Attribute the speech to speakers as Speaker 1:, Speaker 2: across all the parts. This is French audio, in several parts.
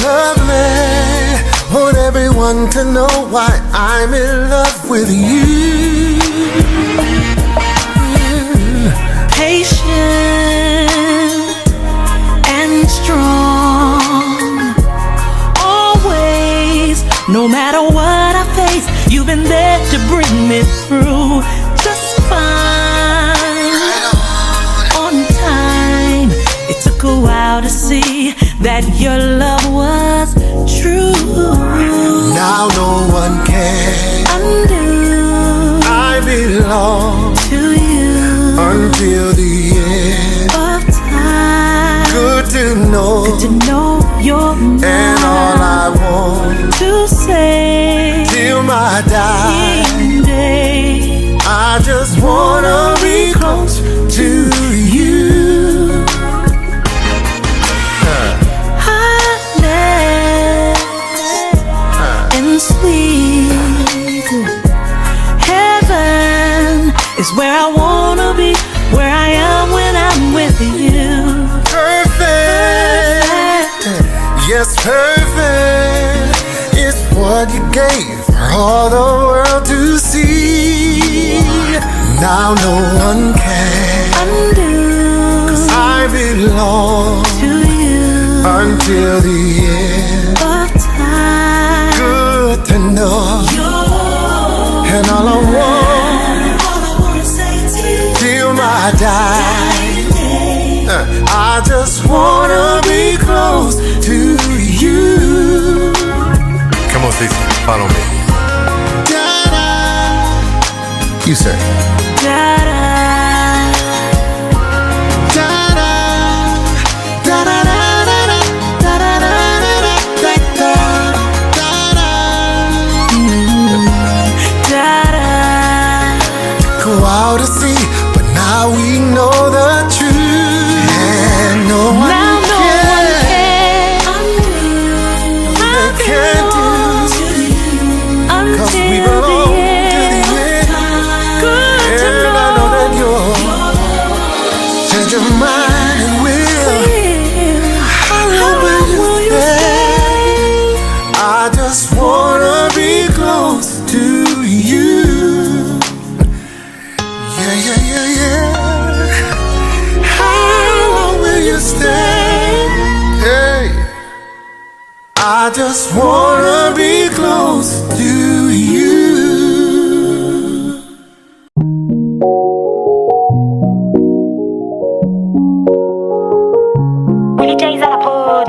Speaker 1: lovely. Want everyone to know why I'm in love with you.
Speaker 2: Patient and strong, always, no matter what I face, you've been there to bring me through just fine. On time, it took a while to see that your love was true.
Speaker 1: Now no one can
Speaker 2: undo.
Speaker 1: I belong
Speaker 2: to you
Speaker 1: until the end
Speaker 2: of time.
Speaker 1: Good to know
Speaker 2: you're mine.
Speaker 1: And all I want
Speaker 2: to say
Speaker 1: till my dying
Speaker 2: day,
Speaker 1: I just wanna be close to you.
Speaker 2: And sweet heaven is where I wanna be, where I am when I'm with you.
Speaker 1: Perfect, yes, perfect. It's what you gave for all the world to see. Now no one can
Speaker 2: undo.
Speaker 1: 'Cause I belong
Speaker 2: to you
Speaker 1: until the end
Speaker 2: of time.
Speaker 1: Good to know and all I want till my dying day, I just wanna be close to you. Come on, Stacey, follow me. You say. Go out to sea, but now we know the truth. And no one can do 'cause we belong to the end. And I know that you'll change your mind and will. How long will you stay? I just wanna be close to you. I just wanna be close to you.
Speaker 3: Willie J's à la prod.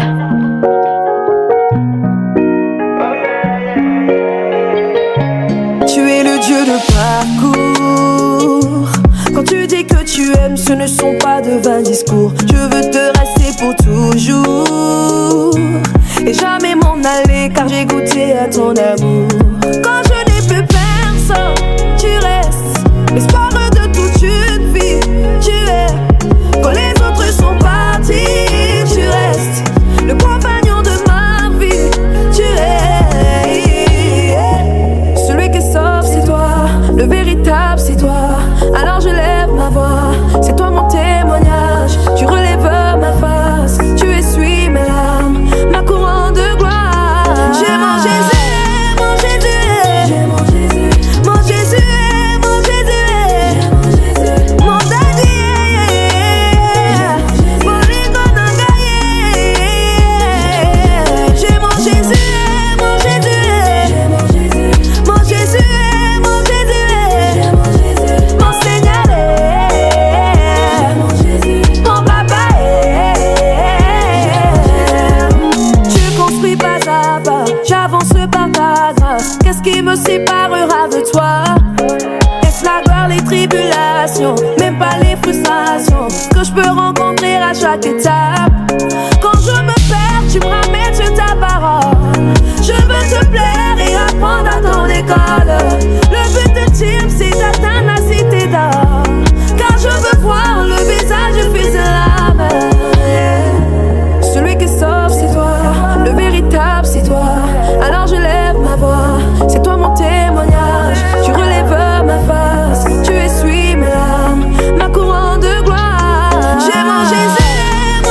Speaker 4: Tu es le dieu de parcours. Quand tu dis que tu aimes, ce ne sont pas de vains discours. Je veux te rester pour toujours et jamais m'en aller, car j'ai goûté à ton amour. Quand je n'ai plus personne, tu restes l'espoir de toute une vie. Tu es quand les autres sont partis, tu restes le compagnon de ma vie. Tu es celui qui sauve, c'est toi, le véritable, c'est toi. Alors je lève ma voix, c'est toi mon témoignage. Tu relèves ma face, tu essuies mes larmes, ma couronne de gloire. J'ai mon Jésus, mon Jésus, j'ai mon Jésus, mon Jésus, mon Jésus, mon daddy, mon rigonangaye. J'ai mon Jésus, mon Jésus, mon Jésus, mon Jésus, mon Jésus, mon Seigneur, mon papa. Tu construis pas à pas, j'avance par ta grâce. Qu'est-ce qui me séparera de toi? Est-ce la gloire, les tribulations, même pas les frustrations que je peux rencontrer à chaque étape? Quand je me perds, tu me ramènes sur ta parole. Je veux te plaire et apprendre à ton école. Le but ultime, c'est d'atteindre la cité d'or, car je veux voir le visage du fils de l'âme. Celui qui sauve, c'est toi, le véritable, c'est toi. Alors je lève ma voix, c'est toi mon témoignage. Tu relèves ma face, tu essuies mes larmes, ma couronne de gloire. J'ai mon Jésus,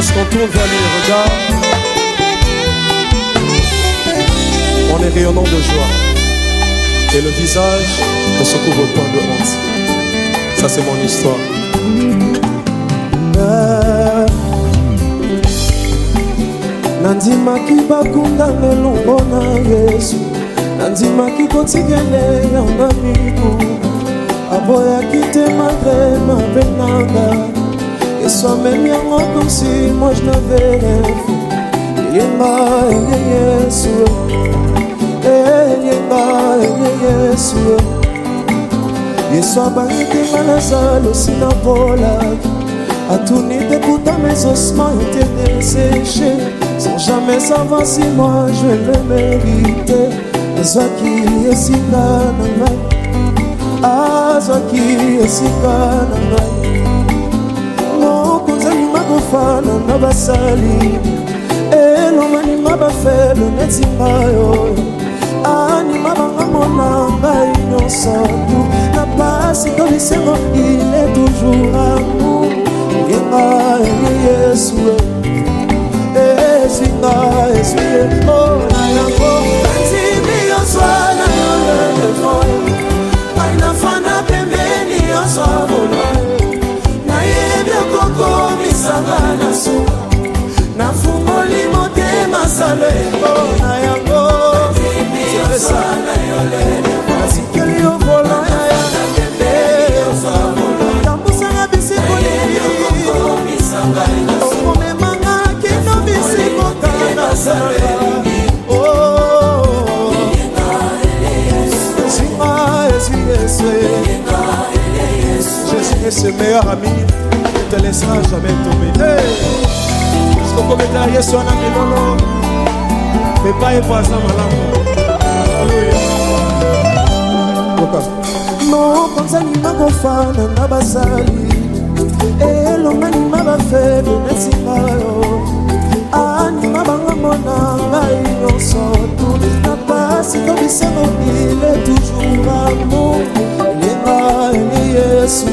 Speaker 3: lorsqu'on tourne vers lui les regards, on est rayonnant de joie. Et le visage ne se couvre point de honte. Ça c'est mon histoire.
Speaker 5: Nandimaki bakunda melongo na Yesu, nandimaki kotikele yanga miku, aboyaki te malgré mabe nanga. Yesu amemi yango comme si moi je n'avais rien fait. Yenga ene Yesu, yenga ene Yesu. Yesu abangi te Lazare osina polaki, atuni te pourtant mes ossements étaient desséchés. Sans jamais savoir si moi je le mériter. Azwaki esika na ngai, azwaki esika na ngai. Mokonzi alinga kofana na basali, elongo alinga bafele neti ngai oyo. Anima banga mona ngai nyonso tu, na pasi to bisengo il est toujours amour. Yenga ene Yesu, esinga esuye oh na yango. Nandimi yoswana yolele foye, ainafana pembeni yosabona. Nayebi okokomisanga na suka, nafungoli motema sale oh na yango. Nandimi yoswana yolele foye, nasikeli yovola ya pembe yosabona. Tambusanga bisiko yebi okokomisanga na suka,
Speaker 3: Jésus est ce meilleur ami, ne te laissera jamais tomber. Jusqu'au commentaire, Yesu ana milolo, mais pas époisa malamu. Alléluia.
Speaker 5: Mokonzi alinga kofana na basali, elongo alinga bafele neti ngai oyo. Anima banga mona ngai nyonso tu, na pasi to bisengo il est toujours amour. Yenga ene Yesu,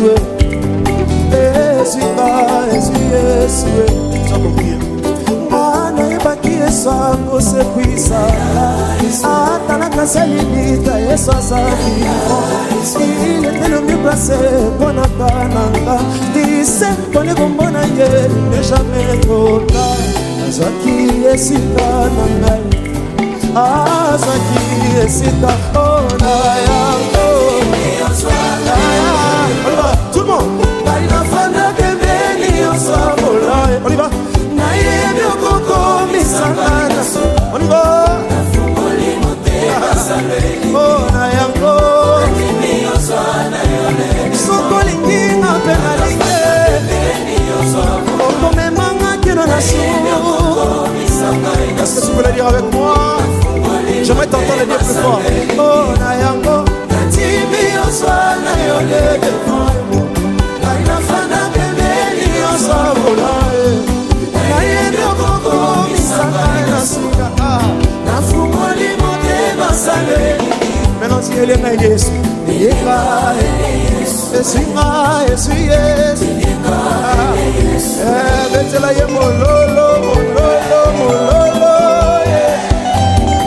Speaker 5: esinga esu Yesu. Ngana yebaki Yesu akosekwisa, ata na kasali lita Yesu azali. Il était le mieux placé pour na kananga, dise pone kombona ye ne jamais trop tard. Azwaki esika na ngai, azwaki esika oh na yango.
Speaker 3: Tout le monde.
Speaker 5: Ainafana pembeni yosabola.
Speaker 3: On y va.
Speaker 5: Nayebi okokomisanga na suka,
Speaker 3: On y va.
Speaker 5: nafungoli motema sale
Speaker 3: Oh na yango.
Speaker 5: Nandimi yoswana yolele soko linginga mpe nalinge okomemanga kino na suka.
Speaker 3: Est-ce que tu peux le dire avec moi? J'aimerais t'entendre le dire plus fort.
Speaker 5: Oh na yango, nandimi yoswana yolele ainafana pembeni yosabola. Nayebi okokomisanga na suka, nafungoli motema sale.
Speaker 3: Maintenant, si elle est là, Yesu.
Speaker 5: Yenga esinga esu Yesu.
Speaker 3: Betela ye mololo, mololo, mololo.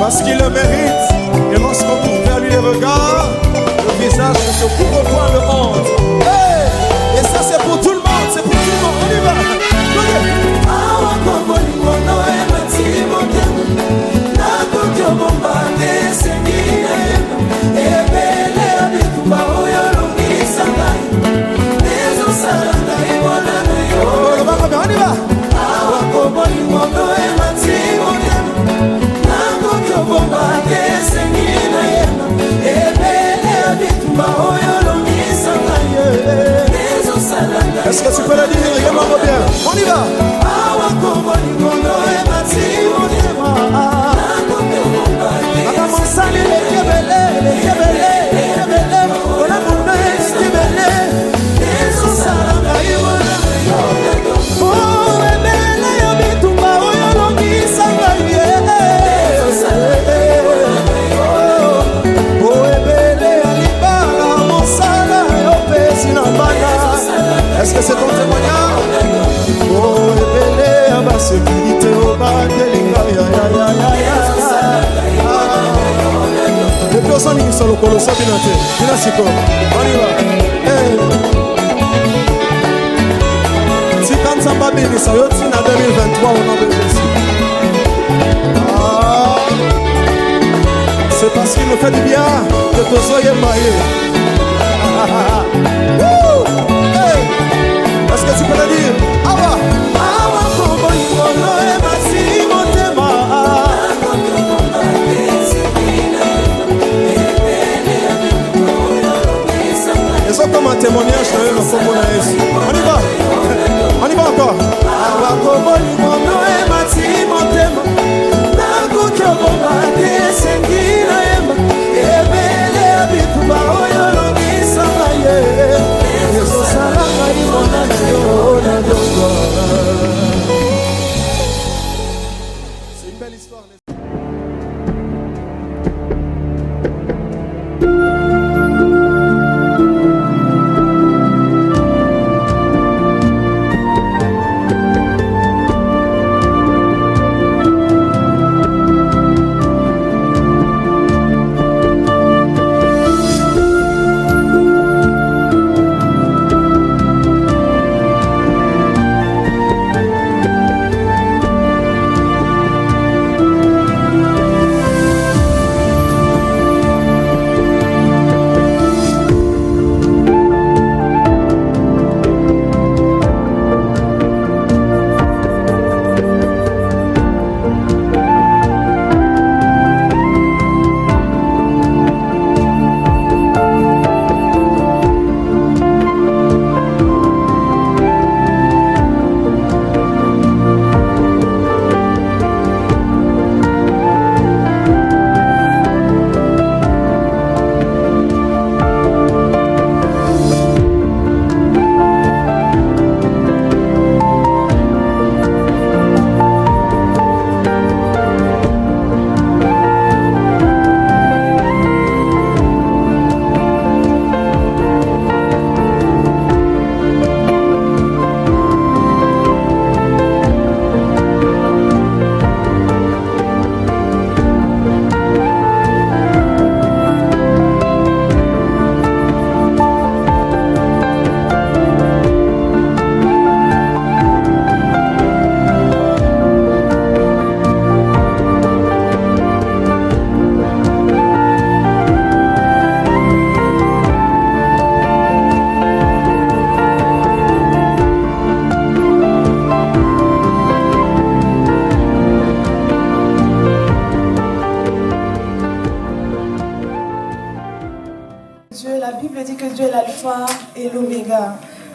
Speaker 3: Parce qu'il le mérite. Et lorsqu'on tourne vers lui les regards, le visage ne se couvre point de honte. Hey! Et ça, c'est pour tout le monde. C'est pour tout le monde. On y va. Est-ce que tu peux le dire? Regarde-moi bien. On y va. Est-ce que c'est ton témoignage? Oh, osani solo koloso binate. Bina siko. On y va. Hey. Si quand ça va bien, ça y est, en 2023 au nom de Jésus. C'est parce qu'il nous fait du bien que tu sois marié. Hey. Est-ce que tu peux le dire? Awa. Awa kobo ikono e masi motema. Et ça comme un témoignage dans le combo na Yesu. On y va. On y va encore. Awa kobo ikono e masi motema. Naku kobo mate sengina ema. Ebele abituba oyo longisa maye. Yesu salama imona na dogo. C'est une belle histoire.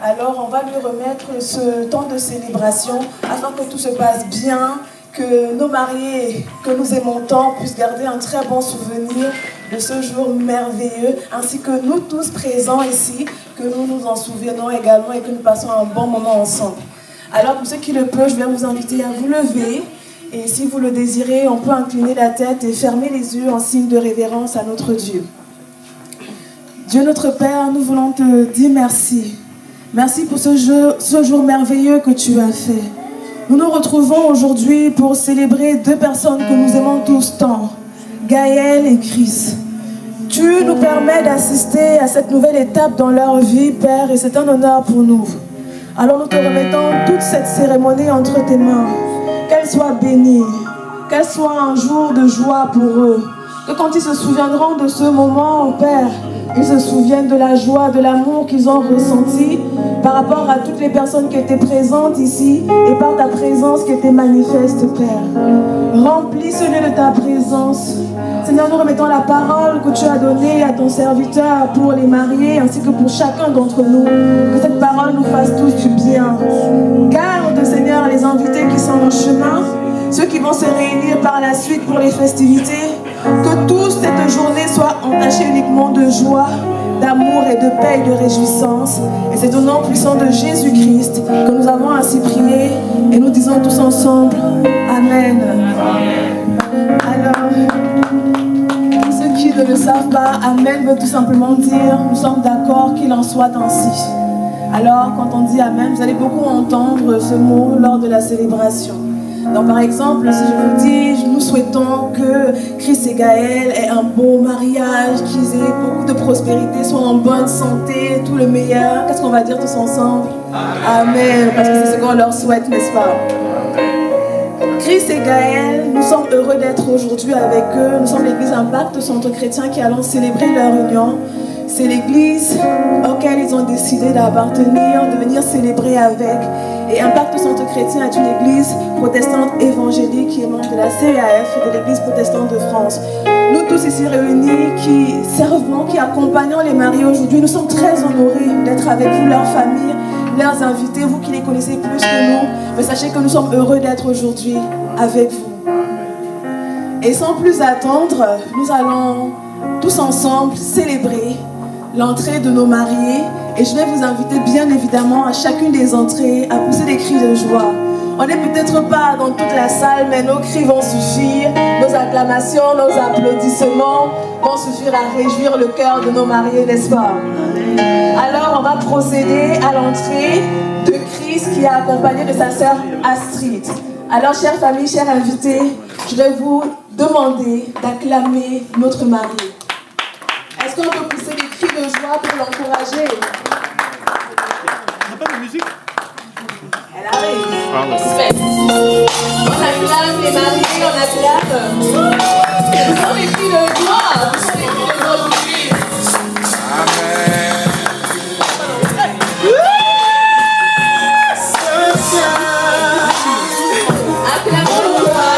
Speaker 6: Alors on va lui remettre ce temps de célébration afin que tout se passe bien, que nos mariés que nous aimons tant puissent garder un très bon souvenir de ce jour merveilleux, ainsi que nous tous présents ici, que nous nous en souvenons également et que nous passons un bon moment ensemble. Alors pour ceux qui le peuvent, je vais vous inviter à vous lever et si vous le désirez, on peut incliner la tête et fermer les yeux en signe de révérence à notre Dieu. Dieu notre Père, nous voulons te dire merci. Merci pour ce jour merveilleux que tu as fait. Nous nous retrouvons aujourd'hui pour célébrer deux personnes que nous aimons tous tant, Gaël et Chris. Tu nous permets d'assister à cette nouvelle étape dans leur vie, Père, et c'est un honneur pour nous. Alors nous te remettons toute cette cérémonie entre tes mains. Qu'elle soit bénie, qu'elle soit un jour de joie pour eux. Que quand ils se souviendront de ce moment, Père, ils se souviennent de la joie, de l'amour qu'ils ont ressenti par rapport à toutes les personnes qui étaient présentes ici et par ta présence qui était manifeste, Père. Remplis ce lieu de ta présence. Seigneur, nous remettons la parole que tu as donnée à ton serviteur pour les mariés ainsi que pour chacun d'entre nous. Que cette parole nous fasse tous du bien. Garde, Seigneur, les invités qui sont en chemin, ceux qui vont se réunir par la suite pour les festivités. Que toute cette journée soit entachée uniquement de joie, d'amour et de paix et de réjouissance. Et c'est au nom puissant de Jésus-Christ que nous avons ainsi prié et nous disons tous ensemble Amen. Alors, pour ceux qui ne le savent pas, Amen veut tout simplement dire nous sommes d'accord qu'il en soit ainsi. Alors, quand on dit Amen, vous allez beaucoup entendre ce mot lors de la célébration. Donc par exemple, si je vous dis, nous souhaitons que Chris et Gaël aient un beau mariage, qu'ils aient beaucoup de prospérité, soient en bonne santé, tout le meilleur. Qu'est-ce qu'on va dire tous ensemble? Amen, parce que c'est ce qu'on leur souhaite, n'est-ce pas? Chris et Gaël, nous sommes heureux d'être aujourd'hui avec eux. Nous sommes l'église Impact Centre Chrétien qui allons célébrer leur union. C'est l'église auquel ils ont décidé d'appartenir, de venir célébrer avec. Et Impact Centre Chrétien est une église protestante évangélique qui est membre de la CAF et de l'église protestante de France. Nous tous ici réunis qui servons, qui accompagnons les mariés aujourd'hui, nous sommes très honorés d'être avec vous, leurs familles, leurs invités, vous qui les connaissez plus que nous. Mais sachez que nous sommes heureux d'être aujourd'hui avec vous. Et sans plus attendre, nous allons tous ensemble célébrer l'entrée de nos mariés. Et je vais vous inviter bien évidemment à chacune des entrées à pousser des cris de joie. On n'est peut-être pas dans toute la salle, mais nos cris vont suffire, nos acclamations, nos applaudissements vont suffire à réjouir le cœur de nos mariés, n'est-ce pas? Alors on va procéder à l'entrée de Chris qui est accompagné de sa sœur Astrid. Alors chère famille, chers invités, je vais vous demander d'acclamer notre marié. Est-ce qu'on peut pousser des cris de joie pour l'encourager?
Speaker 3: On n'a pas de musique?
Speaker 6: Elle arrive. On acclame les mariés, on acclame. Ce sont les cris de joie. Ce sont les cris de joie.
Speaker 1: Amen.
Speaker 6: Acclamons le roi.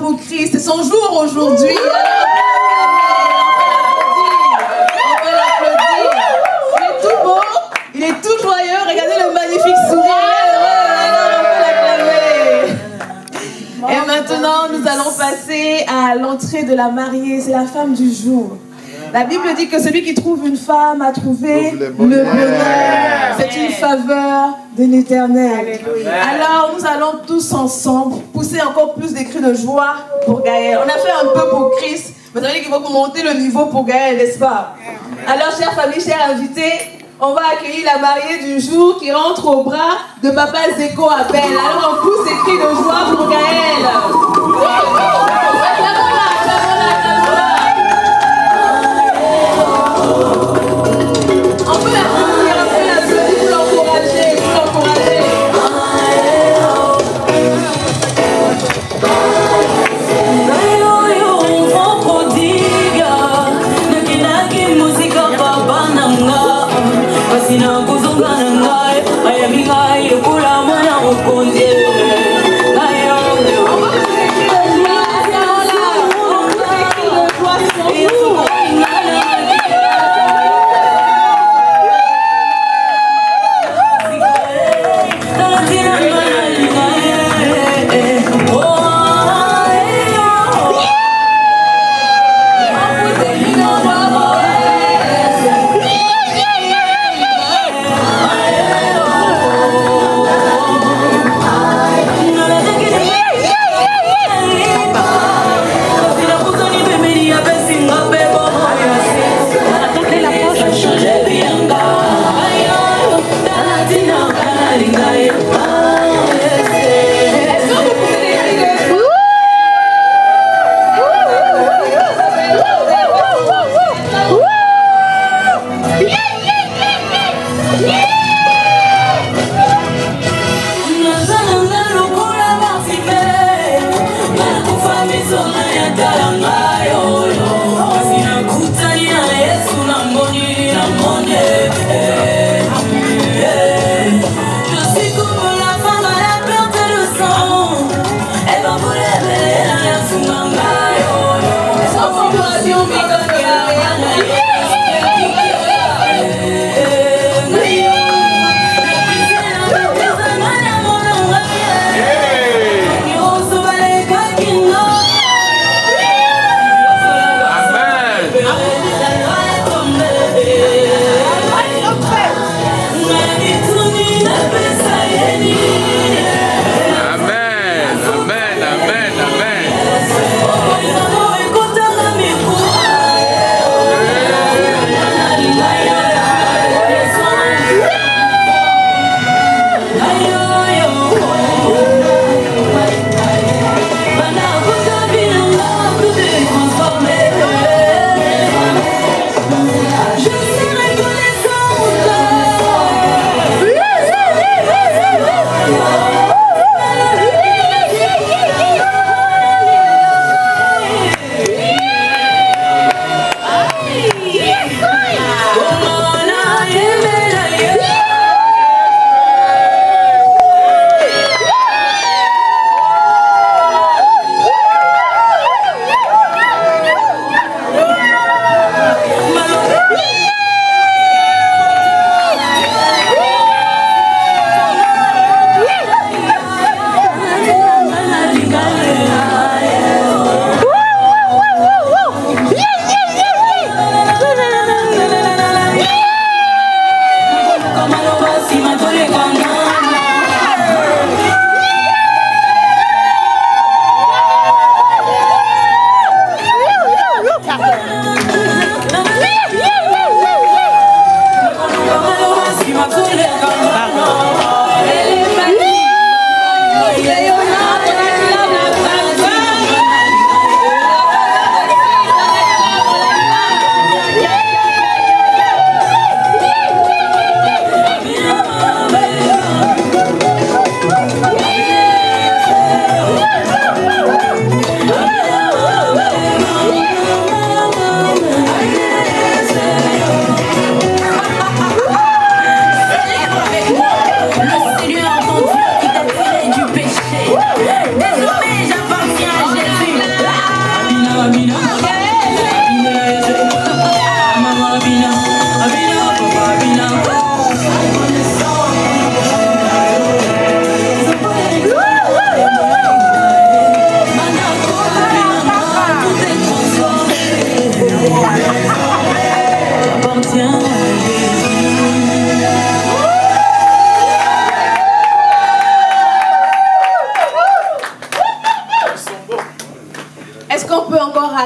Speaker 6: Pour Christ, c'est son jour aujourd'hui. On peut l'applaudir. Il est tout beau, il est tout joyeux. Regardez le magnifique sourire. On peut l'applaudir. Et maintenant, nous allons passer à l'entrée de la mariée. C'est la femme du jour. La Bible dit que celui qui trouve une femme a trouvé le bonheur. C'est une faveur de l'Éternel. Alors nous allons tous ensemble pousser encore plus des cris de joie pour Gaël. On a fait un peu pour Chris, mais ça veut dire qu'il faut monter le niveau pour Gaël, n'est-ce pas? Alors chère famille, chers invités, on va accueillir la mariée du jour qui rentre au bras de papa Zeko Abel. Alors on pousse des cris de joie pour Gaël. On peut l'applaudir pour l'encourager,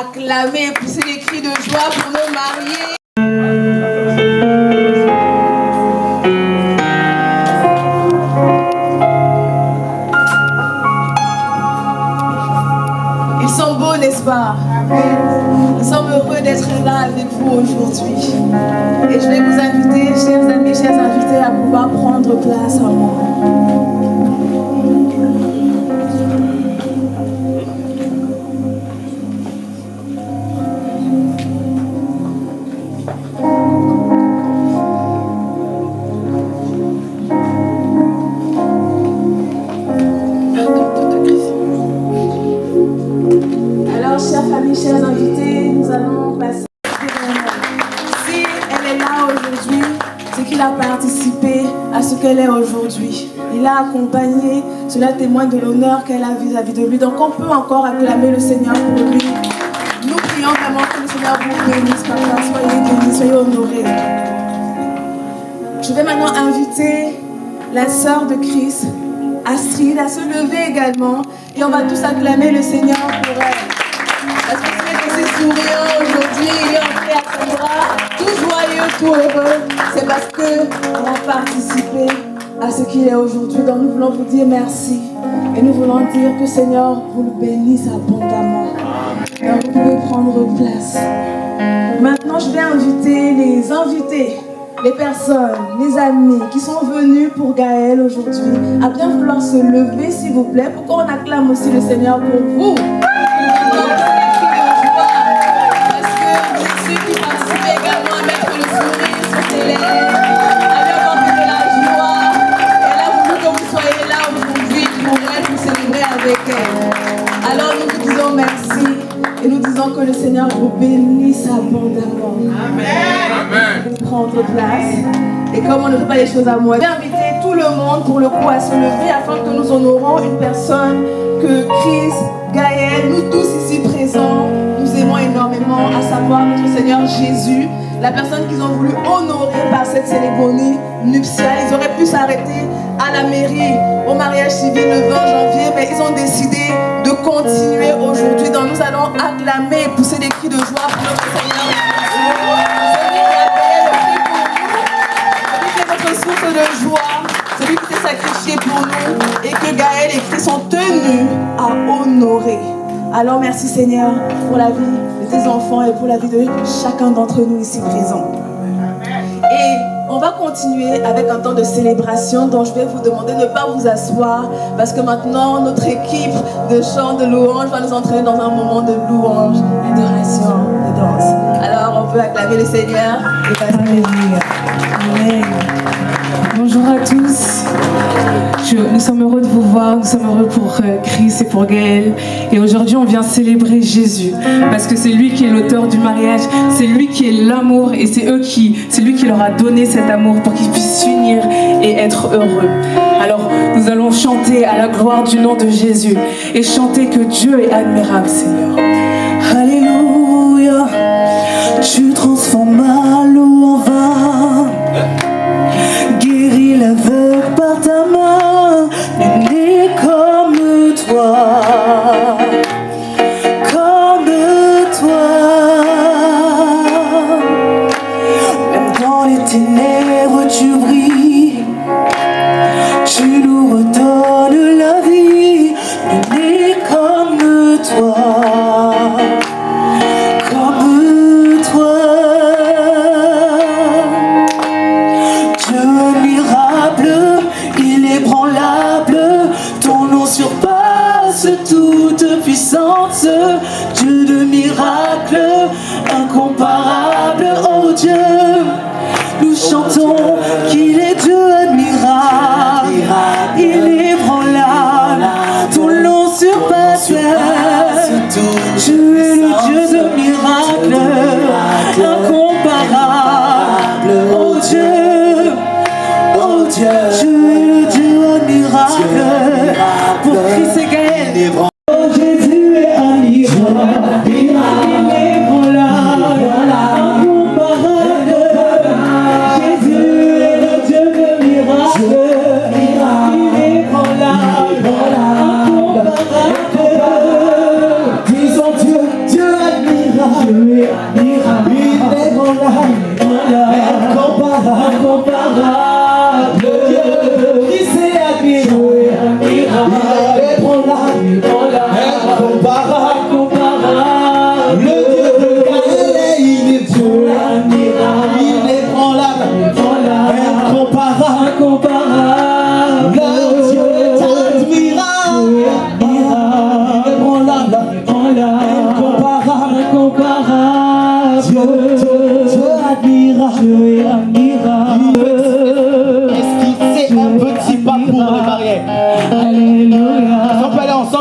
Speaker 6: acclamer et pousser des cris de joie pour nos mariés. Ils sont beaux, n'est-ce pas? Nous sommes heureux d'être là avec vous aujourd'hui. Et je vais vous inviter, chers amis, chers invités, à pouvoir prendre place à moi. Alors, chère famille, chers invités, nous allons passer. Si elle est là aujourd'hui, c'est qu'il a participé à ce qu'elle est aujourd'hui. Il a accompagné, cela témoigne de l'honneur qu'elle a vis-à-vis de lui. Donc on peut encore acclamer le Seigneur pour lui. Nous prions vraiment que le Seigneur vous bénisse, papa. Soyez bénis, soyez honorés. Je vais maintenant inviter la sœur de Christ, Astrid, à se lever également. Et on va tous acclamer le Seigneur pour elle. Parce que c'est assez souriant aujourd'hui, il est entré à son bras, tout joyeux, tout heureux. C'est parce qu'on a participé à ce qu'il est aujourd'hui. Donc nous voulons vous dire merci. Et nous voulons dire que Seigneur vous le bénisse abondamment. Donc vous pouvez prendre place. Maintenant, je vais inviter les invités, les personnes, les amis qui sont venus pour Gaël aujourd'hui, à bien vouloir se lever, s'il vous plaît, pour qu'on acclame aussi le Seigneur pour vous. Parce que Jésus qui participe également à mettre le sourire sur ses lèvres, à lui apporter de la joie. Elle a voulu que vous soyez là aujourd'hui pour elle, pour célébrer avec elle. Alors nous vous disons merci. Et nous disons que le Seigneur vous bénisse abondamment. Amen. Vous prendre place. Et comme on ne fait pas les choses à moi, j'invite tout le monde pour le coup à se lever afin que nous honorons une personne que Christ, Gaël, nous tous ici présents, nous aimons énormément, à savoir notre Seigneur Jésus, la personne qu'ils ont voulu honorer par cette cérémonie nuptiale. Ils auraient pu s'arrêter à la mairie, au mariage civil le 20 janvier, mais ils ont décidé de continuer aujourd'hui. Donc nous allons acclamer et pousser des cris de joie pour notre Seigneur Jésus. Celui qui a payé le prix pour nous, celui qui est notre source de joie, celui qui s'est sacrifié pour nous et que Gaël et Christ sont tenus à honorer. Alors merci Seigneur pour la vie de tes enfants et pour la vie de chacun d'entre nous ici présents. Et on va continuer avec un temps de célébration dont je vais vous demander de ne pas vous asseoir parce que maintenant notre équipe de chant, de louange va nous entraîner dans un moment de louange, d'adoration, de danse. Alors on peut acclamer le Seigneur et passer les jours.
Speaker 7: Amen. Bonjour à tous. Nous sommes heureux de vous voir, nous sommes heureux pour Chris et pour Gaël. Et aujourd'hui, on vient célébrer Jésus parce que c'est lui qui est l'auteur du mariage, c'est lui qui est l'amour et c'est lui qui leur a donné cet amour pour qu'ils puissent s'unir et être heureux. Alors, nous allons chanter à la gloire du nom de Jésus et chanter que Dieu est admirable, Seigneur. Alléluia, tu transformes ma l'eau en vin. Guéris l'aveugle par ta main, né comme toi, même dans les ténèbres tu brilles, tu nous redonnes la vie, né comme toi. Toute puissance, Dieu de miracles, incomparable, oh Dieu, nous chantons qu'il est Dieu admirable, il est ébranlable, ton nom surpasse, tu es le Dieu de miracles, incomparable, oh Dieu, tu es le Dieu admirable, pour Christ et Gaël. Oh Jésus est admirable, il est inébranlable, incomparable. Jésus est le Dieu de miracles, il est inébranlable.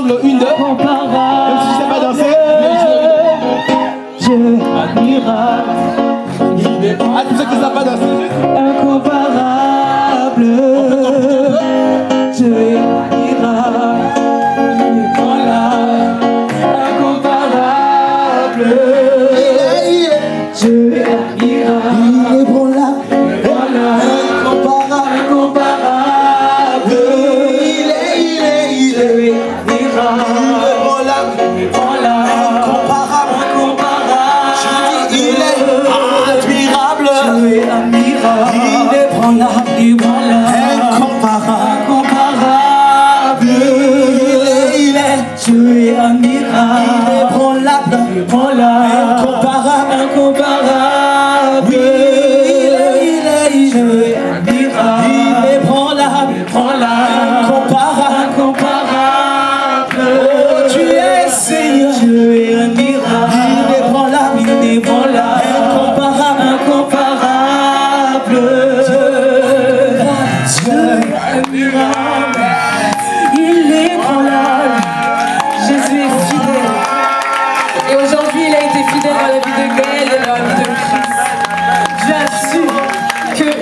Speaker 8: ensemble, une, deux. Même si je sais pas danser.
Speaker 5: Dieu admirable,
Speaker 8: Ah, tous ceux qui savent pas danser.
Speaker 5: incomparable. Dieu est admirable, il est voilà, incomparable. Dieu est admirable, il est voilà, incomparable, incomparable. Il est admirable, voilà, incomparable, incomparable. Je dis, il est admirable, Dieu est admirable, il est voilà, incomparable, incomparable. Il est Dieu est admirable, inébranlable, incomparable, incomparable. Il est Dieu est admirable, inébranlable, incomparable, incomparable. Oh, tu es Seigneur, Dieu est admirable, inébranlable, incomparable, incomparable. Dieu est admirable, il est inébranlable. Jésus est fidèle. Et aujourd'hui, il a été fidèle dans la vie de Gaël et dans la vie de Christ. Dieu a su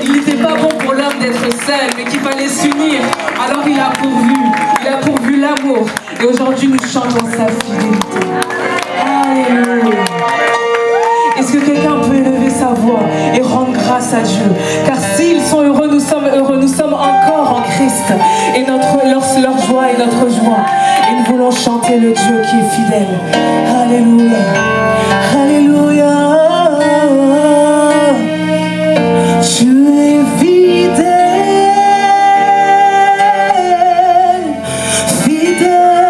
Speaker 5: qu'il n'était pas bon pour l'homme d'être seul, mais qu'il fallait s'unir. Alors il a pourvu l'amour. Et aujourd'hui, nous chantons sa fidélité. Alléluia. Est-ce que quelqu'un peut élever sa voix et rendre grâce à Dieu? Car s'ils sont heureux, nous sommes heureux. Nous sommes encore en Christ. Et leur joie est notre joie. Et nous voulons chanter le Dieu qui est fidèle. Alléluia. Alléluia. Tu es fidèle. Fidèle.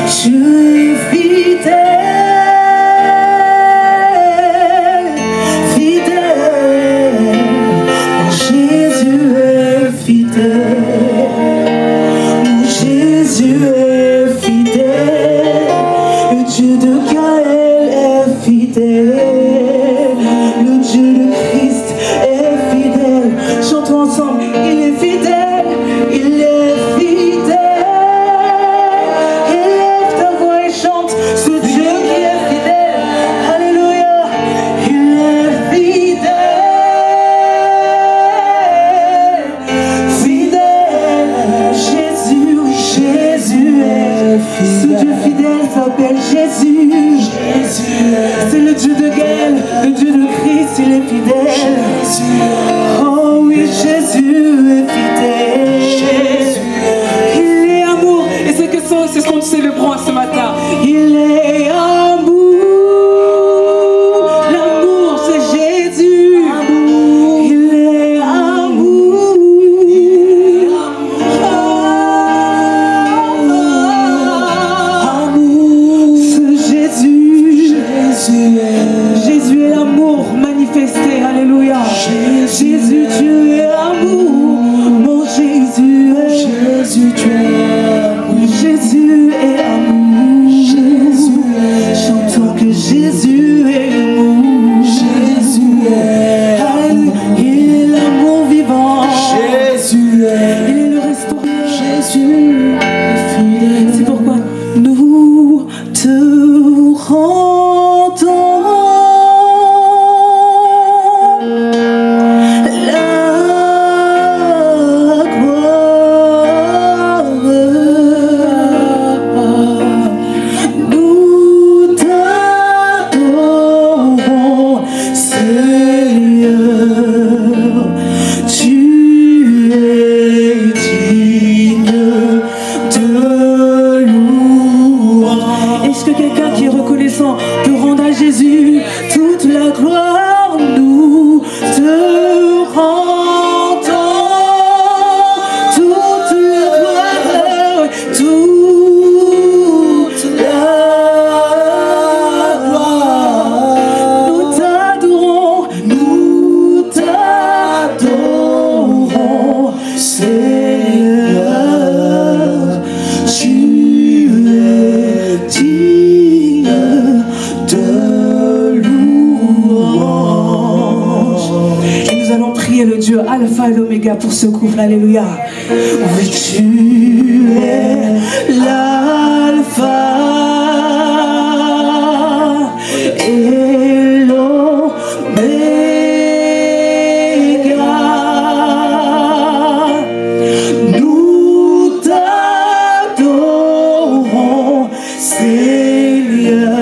Speaker 5: Tu es fidèle. Fidèle. Oh, Jésus est fidèle. Jésus est fidèle, le Dieu de Gaël est fidèle, le Dieu de Christ est fidèle. Chantons ensemble, il est fidèle, il est fidèle. Élève ta voix et chante ce Dieu qui est fidèle. Alléluia, il est fidèle, fidèle. Jésus est fidèle. Ce Dieu fidèle s'appelle Jésus. C'est le Dieu de Gaël, le Dieu de Christ, il est fidèle. Oh oui, Jésus est fidèle. Il est amour. Et c'est ce qu'on célébrons ce matin. Il est amour. L'amour, c'est Jésus. Il est amour. Jésus est l'amour manifesté, alléluia. Jésus, tu es amour, mon Jésus, tu es amour. Jésus est amour, chantons que Jésus est amour. Jésus est amour, il est l'amour vivant. Jésus il est le restaurant. Jésus est fidèle. C'est pourquoi nous te rendons la gloire. Nous t'adorons, Seigneur. Tu es digne de louange. Est-ce que quelqu'un qui est reconnaissant peut rendre à Jésus toute la gloire? Nous te rendons toute la gloire, toute la gloire. Nous t'adorons, Seigneur. Tu es digne de louange. Et nous allons prier le Dieu Alpha et l'Oméga pour ce couple. Alléluia.
Speaker 2: Oui, tu es l'alpha et l'oméga. Nous t'adorons, Seigneur.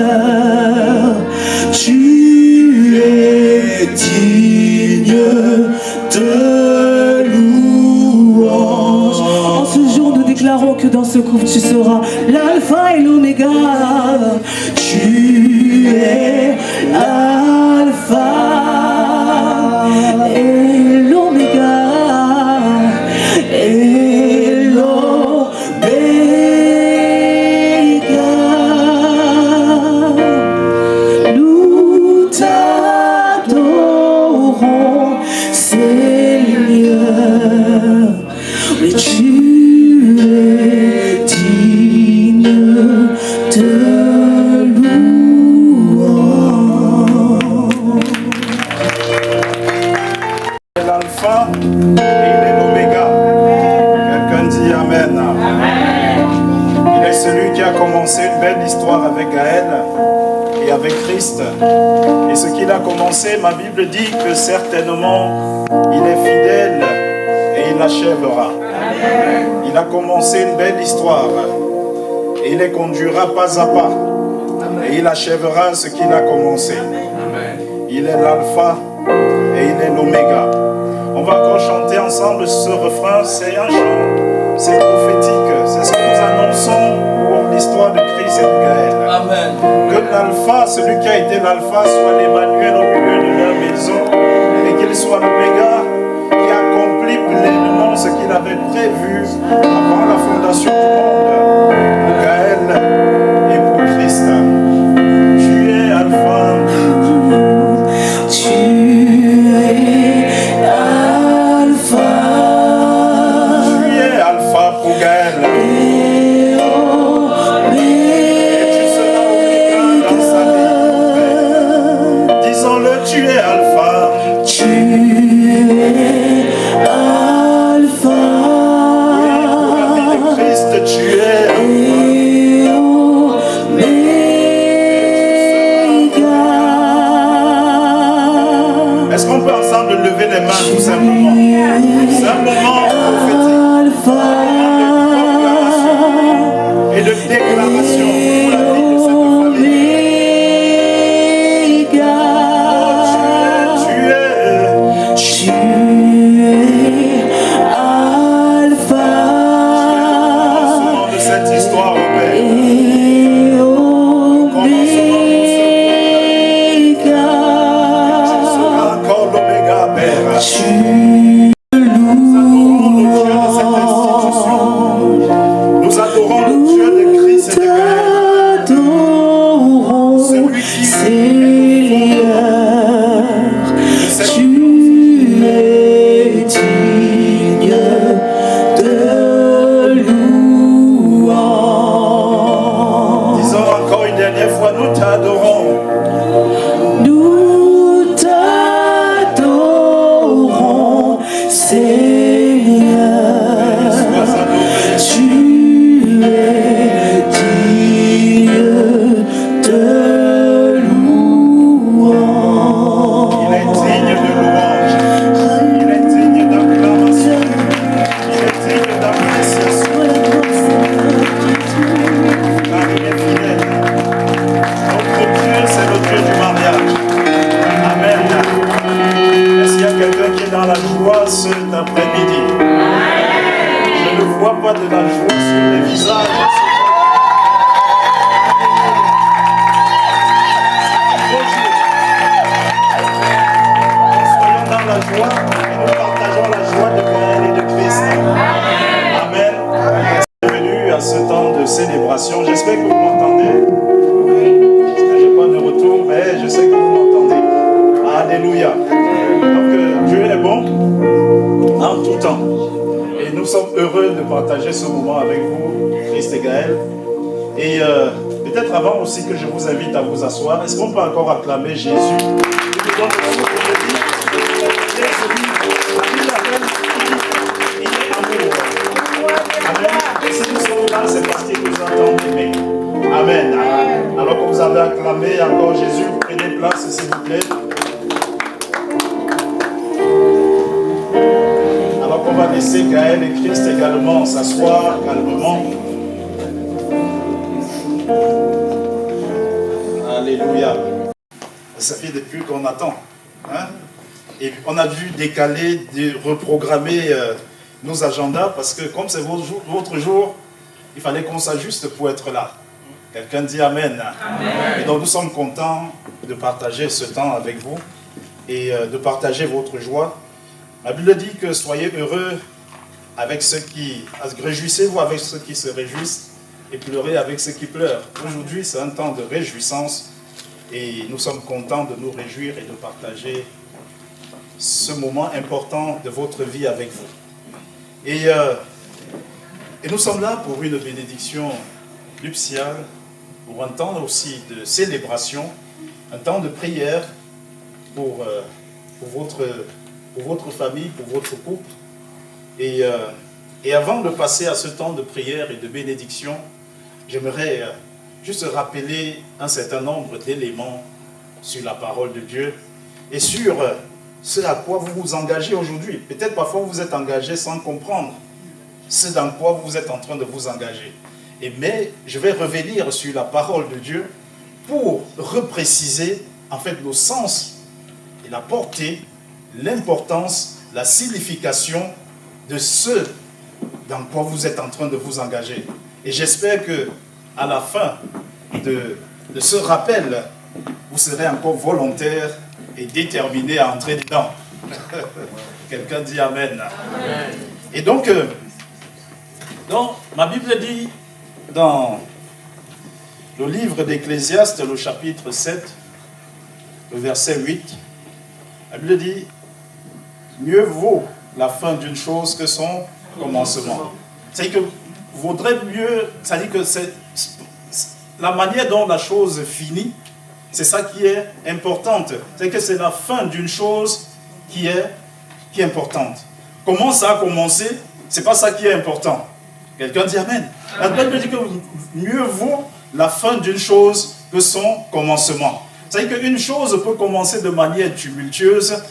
Speaker 2: Tu es digne de louange. En ce jour, nous déclarons que dans ce groupe, tu seras l'alpha et l'oméga. Tu es l'alpha et l'oméga. Et l'oméga. Nous t'adorons, Seigneur. Oui, tu es digne de louange.
Speaker 9: L'alpha et il est l'oméga. Quelqu'un dit Amen. Il est celui qui a commencé une belle histoire avec Gaël et avec Christ. Et ce qu'il a commencé, ma Bible dit que certainement il est fidèle et il l'achèvera. Il a commencé une belle histoire et il les conduira pas à pas. Et il achèvera ce qu'il a commencé. Il est l'alpha et il est l'oméga. On va encore chanter ensemble ce refrain. C'est un chant, c'est prophétique. C'est ce que nous annonçons pour l'histoire de Christ et de Gaël.
Speaker 8: Amen.
Speaker 9: Que l'alpha, celui qui a été l'alpha, soit l'Emmanuel au milieu de leur maison et qu'il soit l'oméga qui accomplit pleinement ce qu'il avait prévu avant la fondation du monde pour Gaël et pour Christ. Tu es alpha.
Speaker 2: Tu es alpha.
Speaker 9: Tu es alpha pour Gaël.
Speaker 2: Et
Speaker 9: Tu seras oméga dans sa vie. Disons-le, tu es alpha.
Speaker 2: tu es alpha.
Speaker 9: Pour la vie de Christ, tu es alpha.
Speaker 2: Et oméga.
Speaker 9: Est-ce qu'on peut ensemble lever les mains tout simplement? C'est un moment prophétique.
Speaker 2: Alpha.
Speaker 9: Et de déclaration pour la vie de cette famille. Tu es
Speaker 2: Alpha.
Speaker 9: commencement de cette histoire, au Père.
Speaker 2: Et
Speaker 9: Tu seras encore l'oméga, Père. Nous adorons le Dieu de Christ et de Gaël. Celui qui
Speaker 2: Tu es digne de louange.
Speaker 9: disons encore une dernière fois, nous t'adorons.
Speaker 2: Nous t'adorons, Seigneur.
Speaker 9: Sois adoré.
Speaker 2: Tu es digne de louange.
Speaker 9: Il est digne de louange. Il est digne d'acclamation. Il est digne d'appréciation. Car il est fidèle. Notre Dieu, c'est le Dieu du mariage. Amen. Est-ce qu'il y a quelqu'un qui est dans la joie cet après-midi? Je ne vois pas de la joie sur les visages. Soyons dans la joie et nous partageons la joie de Gaël et de Christ. Amen. Bienvenue à ce temps de célébration. J'espère que vous m'entendez. Parce que je n'ai pas de retour, mais je sais que vous m'entendez. Alléluia. Donc Dieu est bon en tout temps. Et nous sommes heureux de partager ce moment avec vous, Christ et Gaël. Et peut-être avant aussi que je vous invite à vous asseoir, est-ce qu'on peut encore acclamer Jésus? Il nous donne le souffle de vie. Il est celui, la Bible l'appelle, il est amour. c'est parce qu'il vous a tant aimé. Amen. Alors que vous avez acclamé encore Jésus, prenez place s'il vous plaît. Alors qu'on va laisser Gaël et Christ également s'asseoir calmement. Alléluia. Ça fait depuis qu'on attend. Hein? Et on a dû décaler, reprogrammer nos agendas parce que comme c'est votre jour, il fallait qu'on s'ajuste pour être là. Quelqu'un dit Amen. Amen. Et donc nous sommes contents de partager ce temps avec vous et de partager votre joie. La Bible dit que soyez heureux avec ceux qui... Réjouissez-vous avec ceux qui se réjouissent et pleurez avec ceux qui pleurent. Aujourd'hui, c'est un temps de réjouissance et nous sommes contents de nous réjouir et de partager ce moment important de votre vie avec vous. Et nous sommes là pour une bénédiction nuptiale, pour un temps aussi de célébration, un temps de prière pour votre famille, pour votre couple. Et avant de passer à ce temps de prière et de bénédiction, j'aimerais juste rappeler un certain nombre d'éléments sur la parole de Dieu et sur ce à quoi vous vous engagez aujourd'hui. Peut-être parfois vous êtes engagé sans comprendre ce dans quoi vous êtes en train de vous engager. Mais je vais revenir sur la parole de Dieu pour repréciser en fait le sens et la portée, l'importance, la signification de ce dans quoi vous êtes en train de vous engager. Et j'espère que à la fin de ce rappel, vous serez encore volontaire et déterminé à entrer dedans. Quelqu'un dit Amen. Amen. Et donc, ma Bible dit dans le livre d'Ecclésiaste, le chapitre 7, le verset 8, la Bible dit « Mieux vaut la fin d'une chose que son commencement. » C'est-à-dire que vaudrait mieux, c'est-à-dire que c'est la manière dont la chose finit, c'est ça qui est importante. C'est que c'est la fin d'une chose qui est importante. Comment ça a commencé, c'est pas ça qui est important. Quelqu'un dit Amen. La Bible dit que mieux vaut la fin d'une chose que son commencement. C'est-à-dire qu'une chose peut commencer de manière tumultueuse,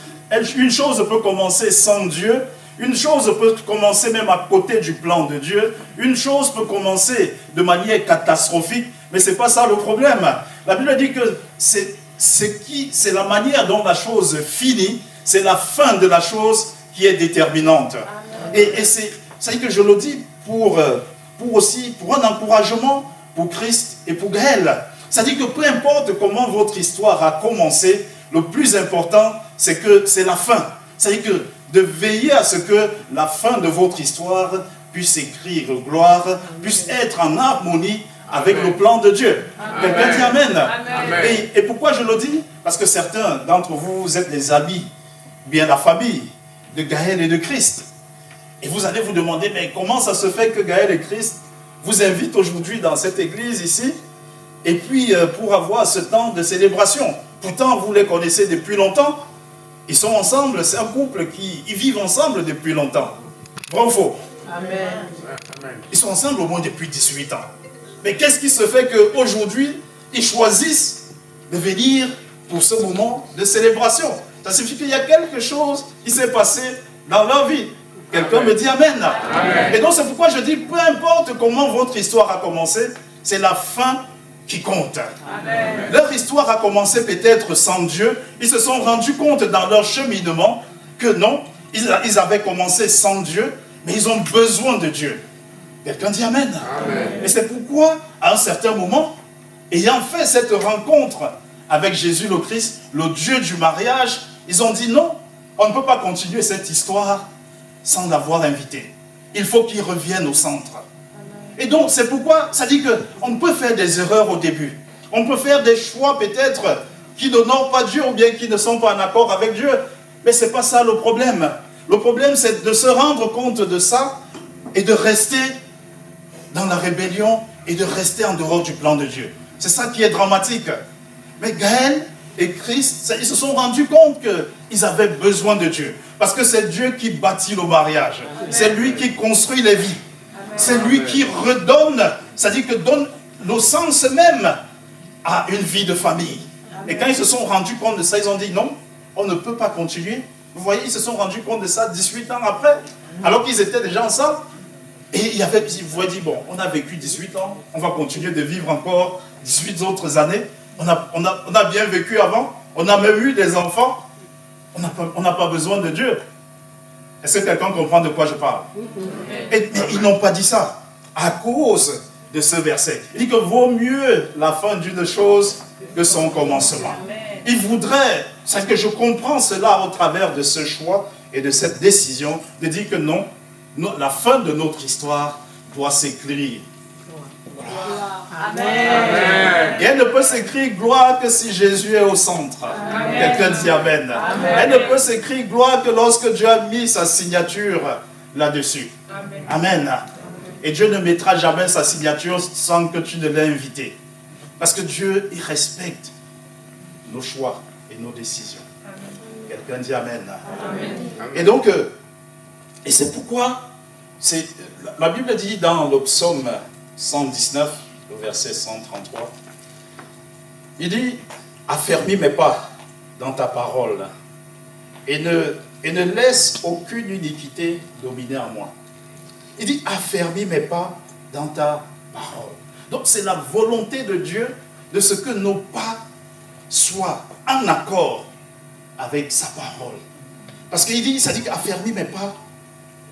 Speaker 9: une chose peut commencer sans Dieu, une chose peut commencer même à côté du plan de Dieu, une chose peut commencer de manière catastrophique, mais ce n'est pas ça le problème. La Bible dit que c'est la manière dont la chose finit, c'est la fin de la chose qui est déterminante. Et c'est que je le dis pour un encouragement pour Christ et pour Gaël. C'est-à-dire que peu importe comment votre histoire a commencé, le plus important, c'est que c'est la fin. C'est-à-dire que de veiller à ce que la fin de votre histoire puisse écrire gloire, puisse être en harmonie avec le plan de Dieu. Quelqu'un dit Amen. Amen. Et pourquoi je le dis? Parce que certains d'entre vous, vous êtes les amis, bien la famille de Gaël et de Christ. Et vous allez vous demander, mais comment ça se fait que Gaël et Christ vous invitent aujourd'hui dans cette église ici, et puis pour avoir ce temps de célébration? Pourtant, vous les connaissez depuis longtemps. Ils sont ensemble, c'est un couple ils vivent ensemble depuis longtemps. Vrai ou faux? Amen. Ils sont ensemble au moins depuis 18 ans. Mais qu'est-ce qui se fait qu'aujourd'hui, ils choisissent de venir pour ce moment de célébration? Ça signifie qu'il y a quelque chose qui s'est passé dans leur vie. Quelqu'un me dit Amen. Amen. Et donc c'est pourquoi je dis, peu importe comment votre histoire a commencé, c'est la fin qui compte. Amen. Leur histoire a commencé peut-être sans Dieu. Ils se sont rendus compte dans leur cheminement que non, ils avaient commencé sans Dieu, mais ils ont besoin de Dieu. Quelqu'un dit Amen. Amen. Et c'est pourquoi, à un certain moment, ayant fait cette rencontre avec Jésus le Christ, le Dieu du mariage, ils ont dit non, on ne peut pas continuer cette histoire sans l'avoir invité. Il faut qu'il revienne au centre. Et donc, c'est pourquoi ça dit qu'on peut faire des erreurs au début. On peut faire des choix peut-être qui n'honorent pas Dieu ou bien qui ne sont pas en accord avec Dieu. Mais ce n'est pas ça le problème. Le problème, c'est de se rendre compte de ça et de rester dans la rébellion et de rester en dehors du plan de Dieu. C'est ça qui est dramatique. Mais Gaël et Christ, ils se sont rendus compte qu'ils avaient besoin de Dieu. Parce que c'est Dieu qui bâtit le mariage. C'est lui qui construit les vies. C'est lui qui redonne, c'est-à-dire que donne le sens même à une vie de famille. Et quand ils se sont rendus compte de ça, ils ont dit non, on ne peut pas continuer. Vous voyez, ils se sont rendus compte de ça 18 ans après, alors qu'ils étaient déjà ensemble. Et ils vous dit, bon, on a vécu 18 ans, on va continuer de vivre encore 18 autres années. On a bien vécu avant, on a même eu des enfants, on n'a pas besoin de Dieu. Est-ce que quelqu'un comprend de quoi je parle? Et ils n'ont pas dit ça à cause de ce verset. Il dit que vaut mieux la fin d'une chose que son commencement. Il voudrait, c'est que je comprends cela au travers de ce choix et de cette décision, de dire que non, la fin de notre histoire doit s'écrire. Amen. Et elle ne peut s'écrire gloire que si Jésus est au centre. Quelqu'un dit Amen. Amen. Elle ne peut s'écrire gloire que lorsque Dieu a mis sa signature là-dessus. Amen. Amen. Et Dieu ne mettra jamais sa signature sans que tu ne l'aies invité. Parce que Dieu, il respecte nos choix et nos décisions. Amen. Quelqu'un dit Amen. Amen. Et donc, et c'est pourquoi, la Bible dit dans le psaume 119, le verset 133, il dit, affermis mes pas dans ta parole et ne laisse aucune iniquité dominer en moi. Il dit, affermis mes pas dans ta parole. Donc c'est la volonté de Dieu de ce que nos pas soient en accord avec sa parole. Parce qu'il dit, ça dit affermis mes pas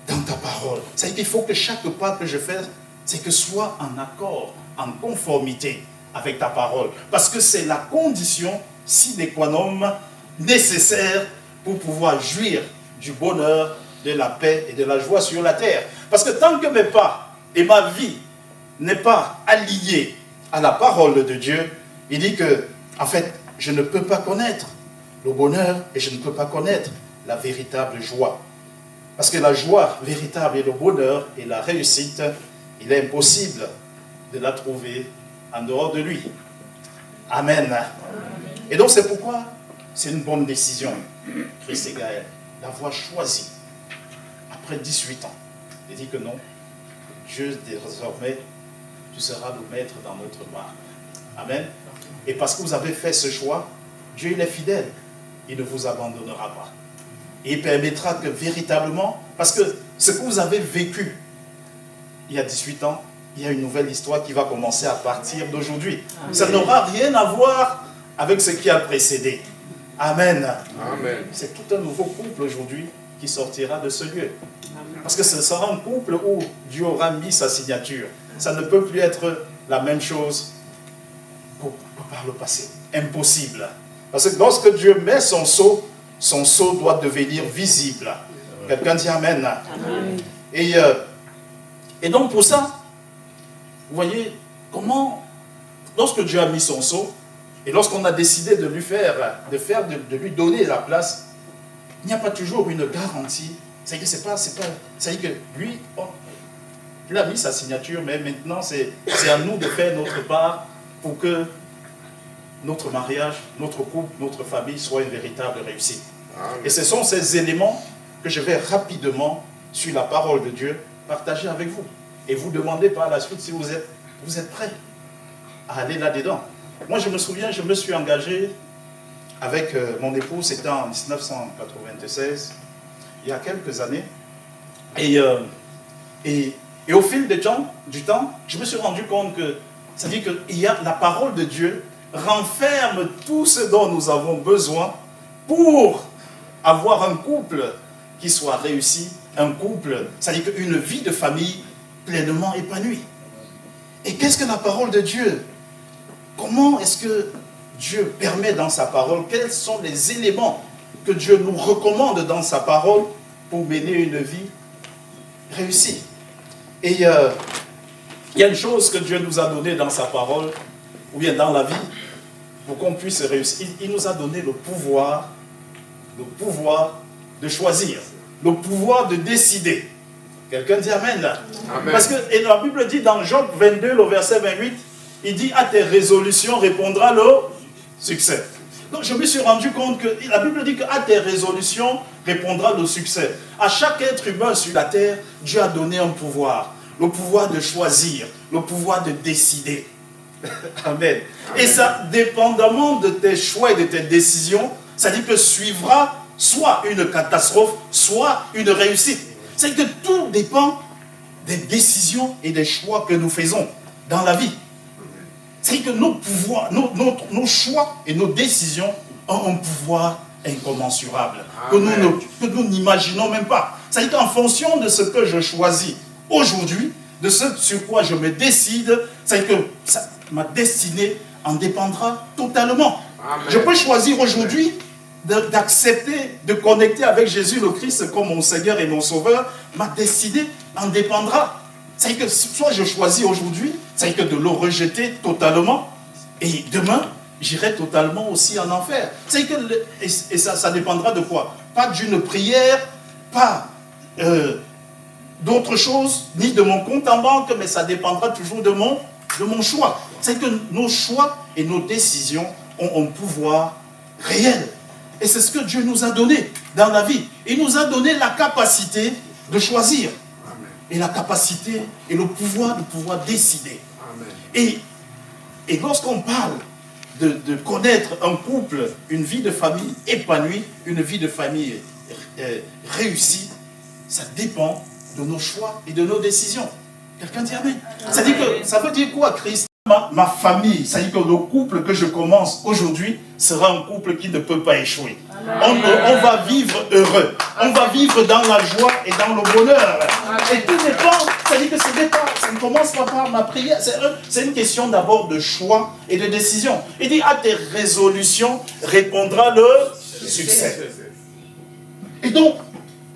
Speaker 9: dans ta parole. Ça dit qu'il faut que chaque pas que je fais, c'est que soit en accord, en conformité avec ta parole. Parce que c'est la condition sine qua non nécessaire pour pouvoir jouir du bonheur, de la paix et de la joie sur la terre. Parce que tant que mes pas et ma vie n'est pas alliée à la parole de Dieu, il dit que, en fait, je ne peux pas connaître le bonheur et je ne peux pas connaître la véritable joie. Parce que la joie véritable et le bonheur et la réussite, il est impossible de la trouver en dehors de lui. Amen. Et donc c'est pourquoi c'est une bonne décision, Chris et Gaël, d'avoir choisi, après 18 ans, de dire que non, Dieu désormais, tu seras le maître dans notre barque. Amen. Et parce que vous avez fait ce choix, Dieu il est fidèle, il ne vous abandonnera pas. Et il permettra que véritablement, parce que ce que vous avez vécu il y a 18 ans, il y a une nouvelle histoire qui va commencer à partir d'aujourd'hui. Ça n'aura rien à voir avec ce qui a précédé. Amen. Amen. C'est tout un nouveau couple aujourd'hui qui sortira de ce lieu. Parce que ce sera un couple où Dieu aura mis sa signature. Ça ne peut plus être la même chose par le passé. Impossible. Parce que lorsque Dieu met son sceau doit devenir visible. Quelqu'un dit Amen. Amen. Et donc pour ça, vous voyez comment, lorsque Dieu a mis son sceau, et lorsqu'on a décidé de lui donner la place, il n'y a pas toujours une garantie. C'est-à-dire que lui, il a mis sa signature, mais maintenant c'est à nous de faire notre part pour que notre mariage, notre couple, notre famille soit une véritable réussite. Amen. Et ce sont ces éléments que je vais rapidement, sur la parole de Dieu, partager avec vous. Et vous demander par la suite si vous êtes prêts à aller là-dedans. Moi, je me souviens, je me suis engagé avec mon épouse, c'était en 1996, il y a quelques années. Et au fil du temps, je me suis rendu compte que, c'est-à-dire que la parole de Dieu renferme tout ce dont nous avons besoin pour avoir un couple qui soit réussi, un couple, c'est-à-dire une vie de famille pleinement épanouie. Et qu'est-ce que la parole de Dieu? Comment est-ce que Dieu permet dans sa parole? Quels sont les éléments que Dieu nous recommande dans sa parole pour mener une vie réussie? Et il y a une chose que Dieu nous a donnée dans sa parole, ou bien dans la vie, pour qu'on puisse réussir. Il nous a donné le pouvoir de choisir, le pouvoir de décider. Quelqu'un dit Amen. Amen. Parce que et la Bible dit dans Job 22, le verset 28, il dit à tes résolutions répondra le succès. Donc je me suis rendu compte que la Bible dit qu'à tes résolutions répondra le succès. À chaque être humain sur la terre, Dieu a donné un pouvoir. le pouvoir de choisir, le pouvoir de décider. Amen. Et ça, dépendamment de tes choix et de tes décisions, ça dit que suivra soit une catastrophe, soit une réussite. C'est que tout dépend des décisions et des choix que nous faisons dans la vie. C'est que nos pouvoirs, nos choix et nos décisions ont un pouvoir incommensurable que nous n'imaginons même pas. C'est qu'en fonction de ce que je choisis aujourd'hui, de ce sur quoi je me décide, c'est que ma destinée en dépendra totalement. Amen. Je peux choisir aujourd'hui d'accepter, de connecter avec Jésus le Christ comme mon Seigneur et mon Sauveur. Ma destinée en dépendra. C'est que soit je choisis aujourd'hui, c'est que de le rejeter totalement, et demain, j'irai totalement aussi en enfer. C'est que et ça dépendra de quoi? Pas d'une prière, pas d'autre chose, ni de mon compte en banque, mais ça dépendra toujours de mon choix. C'est que nos choix et nos décisions ont un pouvoir réel. Et c'est ce que Dieu nous a donné dans la vie. Il nous a donné la capacité de choisir. Amen. Et la capacité et le pouvoir de pouvoir décider. Amen. Et lorsqu'on parle de connaître un couple, une vie de famille épanouie, une vie de famille réussie, ça dépend de nos choix et de nos décisions. Quelqu'un dit Amen. Ça veut dire quoi, Christ? Ma famille, ça veut dire que le couple que je commence aujourd'hui sera un couple qui ne peut pas échouer. On va vivre heureux. On va vivre dans la joie et dans le bonheur. Et tout dépend, ça veut dire que ça ne commence pas par ma prière. C'est une question d'abord de choix et de décision. Il dit, à tes résolutions répondra le succès. Et donc,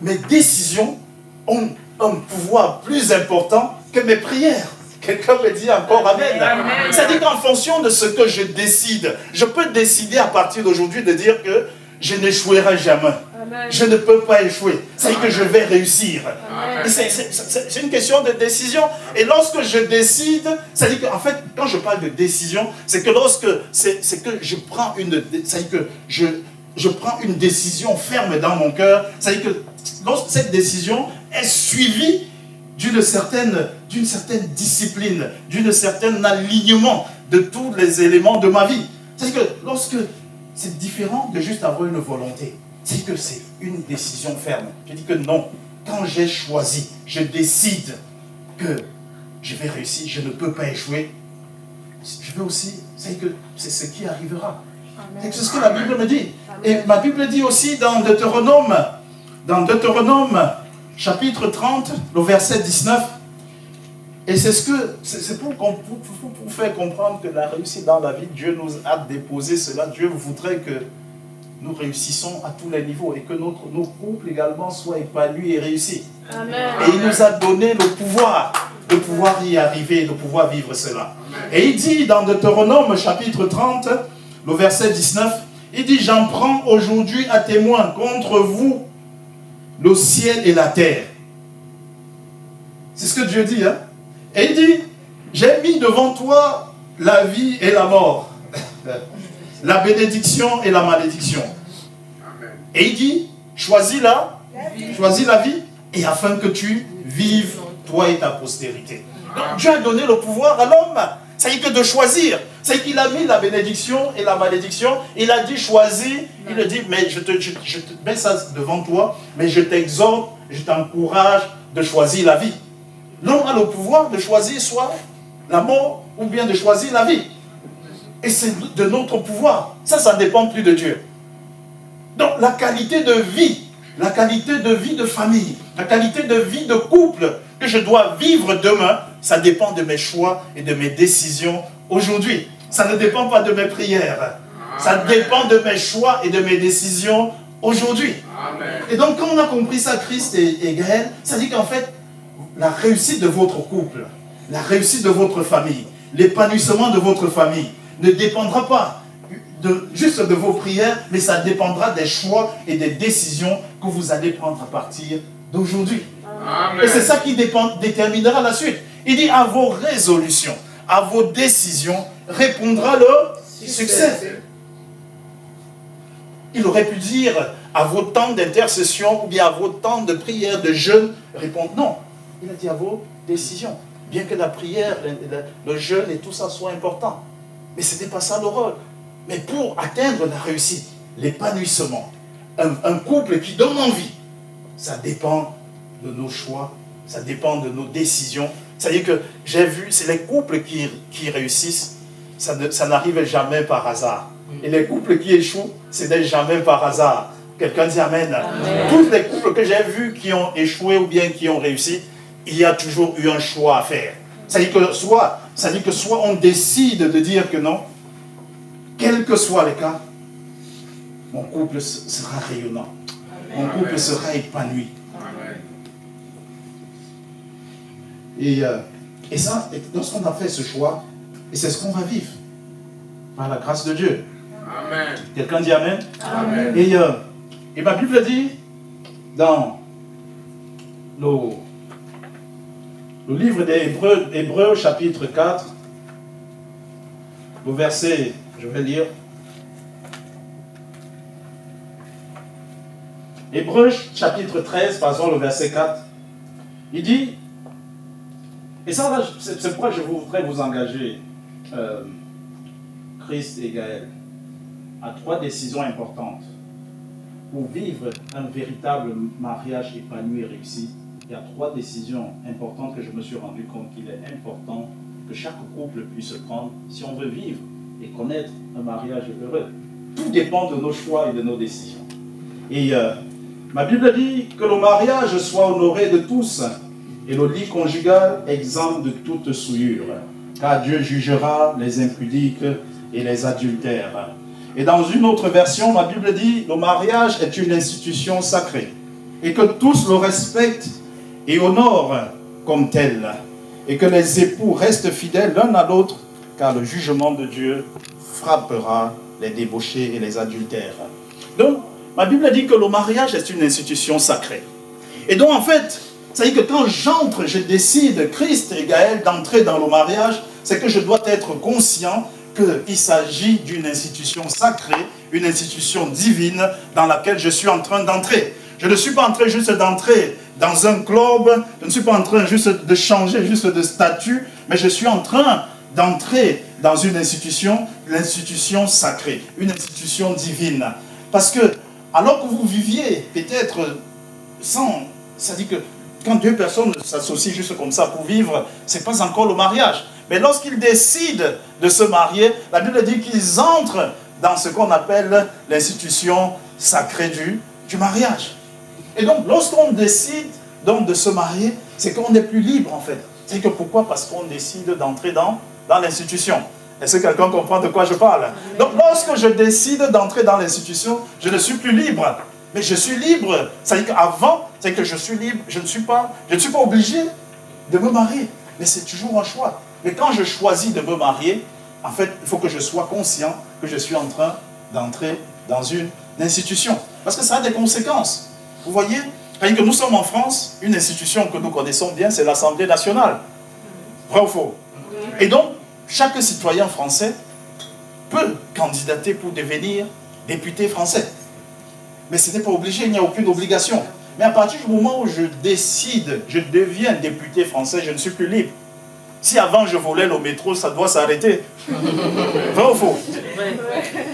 Speaker 9: mes décisions ont un pouvoir plus important que mes prières. Quelqu'un me dit encore Amen. C'est-à-dire qu'en fonction de ce que je décide, je peux décider à partir d'aujourd'hui de dire que je n'échouerai jamais. Amen. Je ne peux pas échouer. C'est-à-dire que je vais réussir. C'est une question de décision. Et lorsque je décide, c'est-à-dire qu'en fait, quand je parle de décision, c'est que lorsque je prends je prends une décision ferme dans mon cœur, c'est-à-dire que lorsque cette décision est suivie d'une certaine discipline, d'un certain alignement de tous les éléments de ma vie. C'est-à-dire que lorsque c'est différent de juste avoir une volonté, c'est que c'est une décision ferme. Je dis que non, quand j'ai choisi, je décide que je vais réussir, je ne peux pas échouer, je vais aussi, c'est que c'est ce qui arrivera. C'est ce que la Bible me dit. Et ma Bible dit aussi dans Deutéronome, chapitre 30, le verset 19, et c'est pour faire comprendre que la réussite dans la vie, Dieu nous a déposé cela. Dieu voudrait que nous réussissons à tous les niveaux et que nos couples également soient épanouis et réussis. Amen. Et il nous a donné le pouvoir de pouvoir y arriver, de pouvoir vivre cela. Amen. Et il dit dans Deutéronome chapitre 30, le verset 19, il dit, j'en prends aujourd'hui à témoin contre vous le ciel et la terre. C'est ce que Dieu dit. Hein? Et il dit, j'ai mis devant toi la vie et la mort, la bénédiction et la malédiction. Amen. Et il dit, choisis la vie, et afin que tu vives, toi et ta postérité. Donc Dieu a donné le pouvoir à l'homme. C'est que de choisir. C'est qu'il a mis la bénédiction et la malédiction. Il a dit choisis. Il a dit, mais je te mets ça devant toi, mais je t'exhorte, je t'encourage de choisir la vie. L'homme a le pouvoir de choisir soit la mort ou bien de choisir la vie. Et c'est de notre pouvoir. Ça ne dépend plus de Dieu. Donc la qualité de vie de famille, la qualité de vie de couple que je dois vivre demain, ça dépend de mes choix et de mes décisions aujourd'hui. Ça ne dépend pas de mes prières. Ça dépend de mes choix et de mes décisions aujourd'hui. Et donc, quand on a compris ça, Christ et Gaël, ça dit qu'en fait, la réussite de votre couple, la réussite de votre famille, l'épanouissement de votre famille ne dépendra pas juste de vos prières, mais ça dépendra des choix et des décisions que vous allez prendre à partir d'aujourd'hui. Et c'est ça qui déterminera la suite. Il dit, à vos résolutions, à vos décisions, répondra le succès. Il aurait pu dire, à vos temps d'intercession, ou bien à vos temps de prière, de jeûne, répondre non. Il a dit à vos décisions. Bien que la prière, le jeûne et tout ça soit important. Mais ce n'était pas ça le rôle. Mais pour atteindre la réussite, l'épanouissement, un couple qui donne envie, ça dépend de nos choix, ça dépend de nos décisions. C'est-à-dire que j'ai vu, c'est les couples qui réussissent, ça n'arrive jamais par hasard. Et les couples qui échouent, ce n'est jamais par hasard. Quelqu'un dit Amen. Amen. Tous les couples que j'ai vus qui ont échoué ou bien qui ont réussi, il y a toujours eu un choix à faire. C'est-à-dire que soit on décide de dire que non, quel que soit le cas, mon couple sera rayonnant. Mon couple sera épanoui. Et ça, lorsqu'on a fait ce choix, et c'est ce qu'on va vivre, par la grâce de Dieu. Amen. Quelqu'un dit Amen. Amen. Et ma Bible dit, dans le livre des Hébreux, chapitre 4, le verset, je vais lire. Hébreux, chapitre 13, passons le verset 4. Il dit, et ça, là, c'est pourquoi je voudrais vous engager, Christ et Gaël, à 3 décisions importantes. Pour vivre un véritable mariage épanoui et réussi, il y a 3 décisions importantes que je me suis rendu compte qu'il est important que chaque couple puisse prendre si on veut vivre et connaître un mariage heureux. Tout dépend de nos choix et de nos décisions. Et ma Bible dit que le mariage soit honoré de tous et le lit conjugal exempt de toute souillure, car Dieu jugera les impudiques et les adultères. Et dans une autre version, ma Bible dit, le mariage est une institution sacrée et que tous le respectent et honorent comme tel et que les époux restent fidèles l'un à l'autre car le jugement de Dieu frappera les débauchés et les adultères. Donc, ma Bible dit que le mariage est une institution sacrée. Et donc, en fait, c'est-à-dire que quand j'entre, je décide, Christ et Gaël, d'entrer dans le mariage, c'est que je dois être conscient qu'il s'agit d'une institution sacrée, une institution divine dans laquelle je suis en train d'entrer. Je ne suis pas en train juste d'entrer dans un club, je ne suis pas en train juste de changer juste de statut, mais je suis en train d'entrer dans une institution, l'institution sacrée, une institution divine. Parce que, alors que vous viviez peut-être sans... C'est-à-dire que quand 2 personnes s'associent juste comme ça pour vivre, ce n'est pas encore le mariage. Mais lorsqu'ils décident de se marier, la Bible dit qu'ils entrent dans ce qu'on appelle l'institution sacrée du mariage. Et donc, lorsqu'on décide donc, de se marier, c'est qu'on n'est plus libre en fait. C'est que pourquoi? Parce qu'on décide d'entrer dans l'institution. Est-ce que quelqu'un comprend de quoi je parle? Donc, lorsque je décide d'entrer dans l'institution, je ne suis plus libre. Mais je suis libre. C'est-à-dire qu'avant, c'est que je suis libre, je ne suis pas obligé de me marier. Mais c'est toujours un choix. Mais quand je choisis de me marier, en fait, il faut que je sois conscient que je suis en train d'entrer dans une institution. Parce que ça a des conséquences. Vous voyez, c'est-à-dire que nous sommes en France, une institution que nous connaissons bien, c'est l'Assemblée nationale. Vrai ou faux? Et donc, chaque citoyen français peut candidater pour devenir député français. Mais ce n'est pas obligé, il n'y a aucune obligation. Mais à partir du moment où je décide, je deviens député français, je ne suis plus libre. Si avant je volais le métro, ça doit s'arrêter. Vrai ou faux?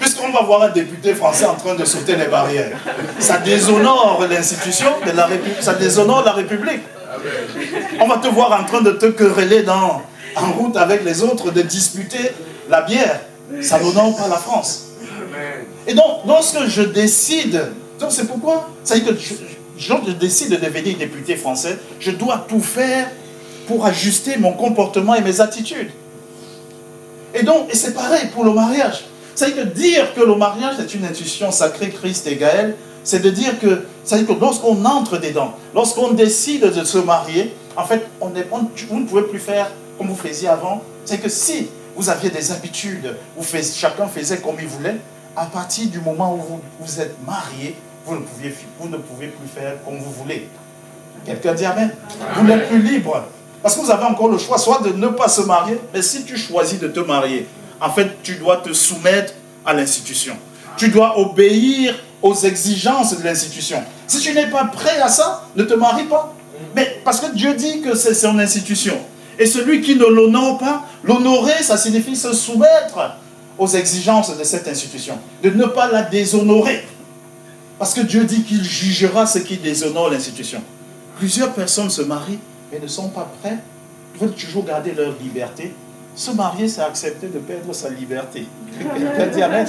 Speaker 9: Puisqu'on va voir un député français en train de sauter les barrières. Ça déshonore l'institution de la République, ça déshonore la République. On va te voir en train de te quereller en route avec les autres, de disputer la bière. Ça n'honore pas la France. Et donc, lorsque je décide, donc c'est pourquoi, c'est-à-dire que je décide de devenir député français, je dois tout faire pour ajuster mon comportement et mes attitudes. Et donc, et c'est pareil pour le mariage. C'est-à-dire que dire que le mariage est une institution sacrée, Christ et Gaël, c'est de dire que, c'est-à-dire que lorsqu'on entre dedans, lorsqu'on décide de se marier, en fait, vous ne pouvez plus faire comme vous faisiez avant. C'est que si vous aviez des habitudes, chacun faisait comme il voulait, à partir du moment où vous êtes marié, vous ne pouvez plus faire comme vous voulez. Quelqu'un dit Amen. Vous n'êtes plus libre. Parce que vous avez encore le choix, soit de ne pas se marier, mais si tu choisis de te marier, en fait, tu dois te soumettre à l'institution. Tu dois obéir aux exigences de l'institution. Si tu n'es pas prêt à ça, ne te marie pas. Mais parce que Dieu dit que c'est son institution. Et celui qui ne l'honore pas, l'honorer, ça signifie se soumettre aux exigences de cette institution. De ne pas la déshonorer. Parce que Dieu dit qu'il jugera ceux qui déshonore l'institution. Plusieurs personnes se marient, mais ne sont pas prêts. Ils veulent toujours garder leur liberté. Se marier, c'est accepter de perdre sa liberté. Quelqu'un dit Amen.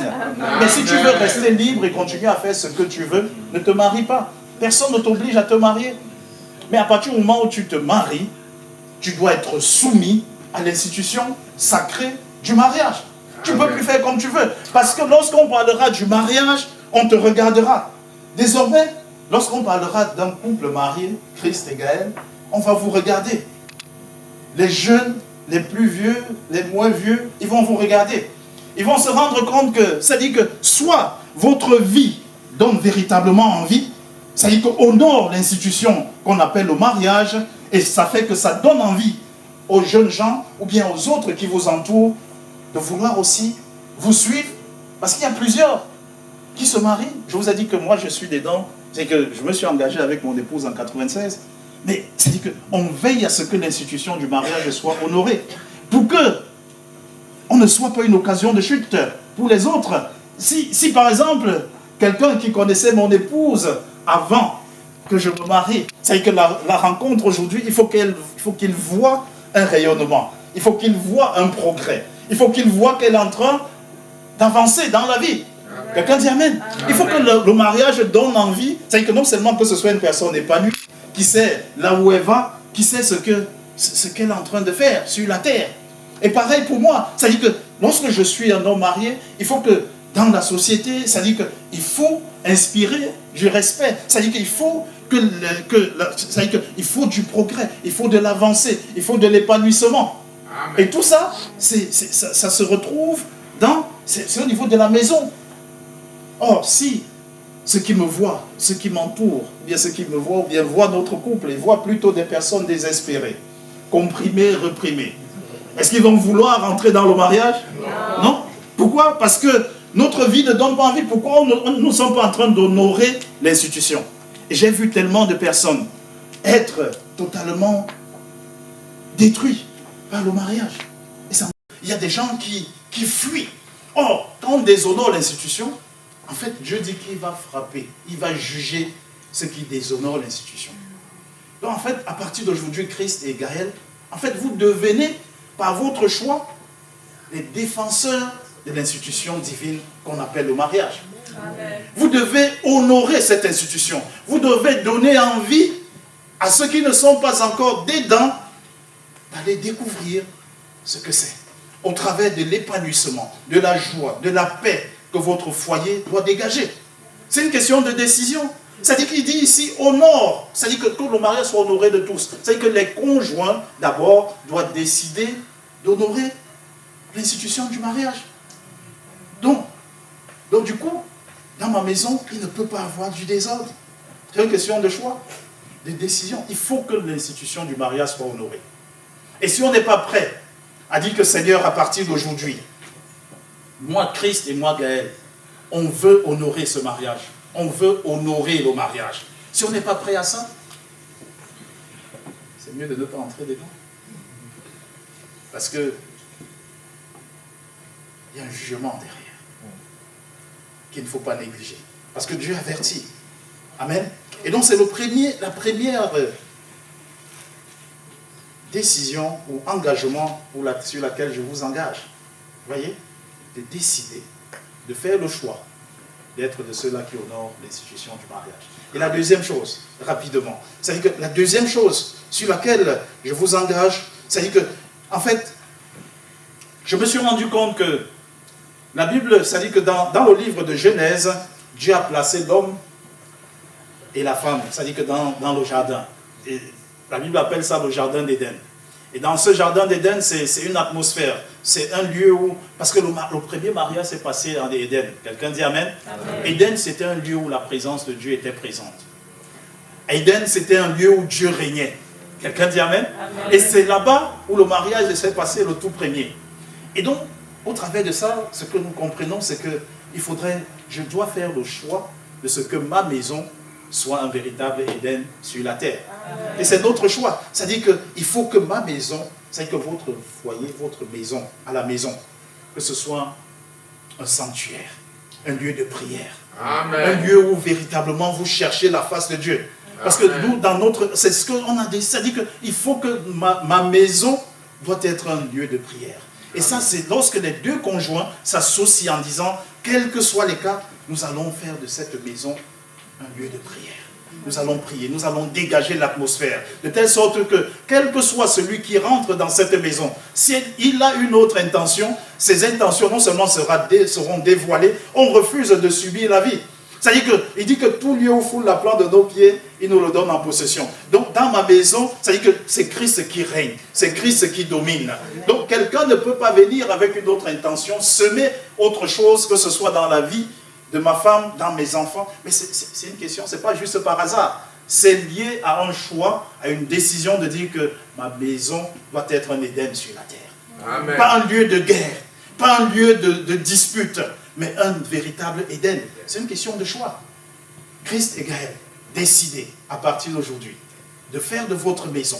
Speaker 9: Mais si tu veux rester libre et continuer à faire ce que tu veux, ne te marie pas. Personne ne t'oblige à te marier. Mais à partir du moment où tu te maries, tu dois être soumis à l'institution sacrée du mariage. Tu ne peux plus faire comme tu veux. Parce que lorsqu'on parlera du mariage, on te regardera. Désormais, lorsqu'on parlera d'un couple marié, Christ et Gaël, on va vous regarder. Les jeunes, les plus vieux, les moins vieux, ils vont vous regarder. Ils vont se rendre compte que, ça dit que soit votre vie donne véritablement envie, ça dit qu'on honore l'institution qu'on appelle le mariage, et ça fait que ça donne envie aux jeunes gens, ou bien aux autres qui vous entourent, de vouloir aussi vous suivre, parce qu'il y a plusieurs qui se marient. Je vous ai dit que moi je suis dedans, c'est que je me suis engagé avec mon épouse en 96, mais c'est-à-dire qu'on veille à ce que l'institution du mariage soit honorée, pour que on ne soit pas une occasion de chute pour les autres. Si par exemple, quelqu'un qui connaissait mon épouse avant que je me marie, c'est-à-dire que la rencontre aujourd'hui, il faut qu'il voit un rayonnement, il faut qu'il voit un progrès, il faut qu'il voit qu'elle est en train d'avancer dans la vie. Quelqu'un dit Amen. Il faut que le mariage donne envie, c'est-à-dire que non seulement que ce soit une personne épanouie, qui sait là où elle va, qui sait ce qu'elle est en train de faire sur la terre. Et pareil pour moi, c'est-à-dire que lorsque je suis un homme marié, il faut que dans la société, c'est-à-dire qu'il faut inspirer du respect, c'est-à-dire qu'il faut c'est-à-dire qu'il faut du progrès, il faut de l'avancée, il faut de l'épanouissement. Et tout ça, ça se retrouve c'est au niveau de la maison. Or, si ceux qui me voient, ceux qui m'entourent, ou bien ceux qui me voient, ou bien voient notre couple, ils voient plutôt des personnes désespérées, comprimées, reprimées, est-ce qu'ils vont vouloir entrer dans le mariage? Non. Pourquoi? Parce que notre vie ne donne pas envie. Pourquoi nous ne sommes pas en train d'honorer l'institution? Et j'ai vu tellement de personnes être totalement détruites par le mariage. Et ça, il y a des gens qui fuient. Or, quand on déshonore l'institution, en fait, Dieu dit qu'il va frapper, il va juger ceux qui déshonorent l'institution. Donc, en fait, à partir d'aujourd'hui, Christ et Gaël, en fait, vous devenez, par votre choix, les défenseurs de l'institution divine qu'on appelle le mariage. Amen. Vous devez honorer cette institution. Vous devez donner envie à ceux qui ne sont pas encore dedans d'aller découvrir ce que c'est. Au travers de l'épanouissement, de la joie, de la paix que votre foyer doit dégager. C'est une question de décision. C'est-à-dire qu'il dit ici honore. C'est-à-dire que le mariage soit honoré de tous. C'est-à-dire que les conjoints, d'abord, doivent décider d'honorer l'institution du mariage. Donc, du coup, dans ma maison, il ne peut pas avoir du désordre. C'est une question de choix, de décision. Il faut que l'institution du mariage soit honorée. Et si on n'est pas prêt à dire que Seigneur, à partir d'aujourd'hui, moi, Christ et moi, Gaël, on veut honorer ce mariage. On veut honorer le mariage. Si on n'est pas prêt à ça, c'est mieux de ne pas entrer dedans. Parce que il y a un jugement derrière qu'il ne faut pas négliger. Parce que Dieu avertit. Amen. Et donc c'est la première décision ou engagement sur laquelle je vous engage. Vous voyez? De décider, de faire le choix d'être de ceux-là qui honorent l'institution du mariage. Et la deuxième chose, rapidement, c'est-à-dire que la deuxième chose sur laquelle je vous engage, c'est-à-dire que, en fait, je me suis rendu compte que la Bible, c'est-à-dire que dans le livre de Genèse, Dieu a placé l'homme et la femme, c'est-à-dire que dans le jardin. Et la Bible appelle ça le jardin d'Éden. Et dans ce jardin d'Éden, c'est une atmosphère. C'est un lieu où... Parce que le premier mariage s'est passé en Éden. Quelqu'un dit Amen? Amen. Éden, c'était un lieu où la présence de Dieu était présente. Éden, c'était un lieu où Dieu régnait. Quelqu'un dit Amen? Amen. Et c'est là-bas où le mariage s'est passé le tout premier. Et donc, au travers de ça, ce que nous comprenons, c'est que je dois faire le choix de ce que ma maison soit un véritable Éden sur la terre. Et c'est notre choix. C'est-à-dire qu'il faut que ma maison, c'est-à-dire que votre foyer, votre maison, à la maison, que ce soit un sanctuaire, un lieu de prière.
Speaker 8: Amen.
Speaker 9: Un lieu où véritablement vous cherchez la face de Dieu. Parce que nous, dans notre... C'est ce qu'on a dit. C'est-à-dire qu'il faut que ma maison doit être un lieu de prière. Et ça, c'est lorsque les deux conjoints s'associent en disant, quels que soient les cas, nous allons faire de cette maison un lieu de prière. Nous allons prier, nous allons dégager l'atmosphère. De telle sorte que, quel que soit celui qui rentre dans cette maison, s'il a une autre intention, ses intentions non seulement seront dévoilées, on refuse de subir la vie. C'est-à-dire qu'il dit que tout lieu où foule la plante de nos pieds, il nous le donne en possession. Donc dans ma maison, c'est-à-dire que c'est Christ qui règne, c'est Christ qui domine. Donc quelqu'un ne peut pas venir avec une autre intention, semer autre chose, que ce soit dans la vie de ma femme, dans mes enfants. Mais c'est une question, c'est pas juste par hasard. C'est lié à un choix, à une décision de dire que ma maison doit être un Éden sur la terre.
Speaker 8: Amen.
Speaker 9: Pas un lieu de guerre, pas un lieu de dispute, mais un véritable Éden. C'est une question de choix. Christ et Gaël, décidez à partir d'aujourd'hui de faire de votre maison,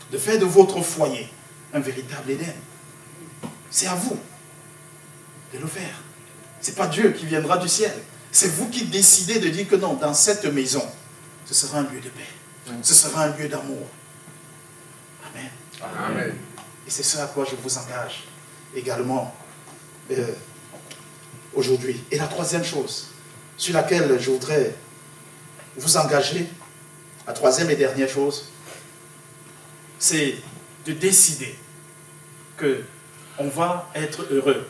Speaker 9: de faire de votre foyer un véritable Éden. C'est à vous de le faire. Ce n'est pas Dieu qui viendra du ciel. C'est vous qui décidez de dire que non, dans cette maison, ce sera un lieu de paix. Ce sera un lieu d'amour. Amen.
Speaker 8: Amen.
Speaker 9: Et c'est ça à quoi je vous engage également aujourd'hui. Et la troisième chose sur laquelle je voudrais vous engager, la troisième et dernière chose, c'est de décider qu'on va être heureux.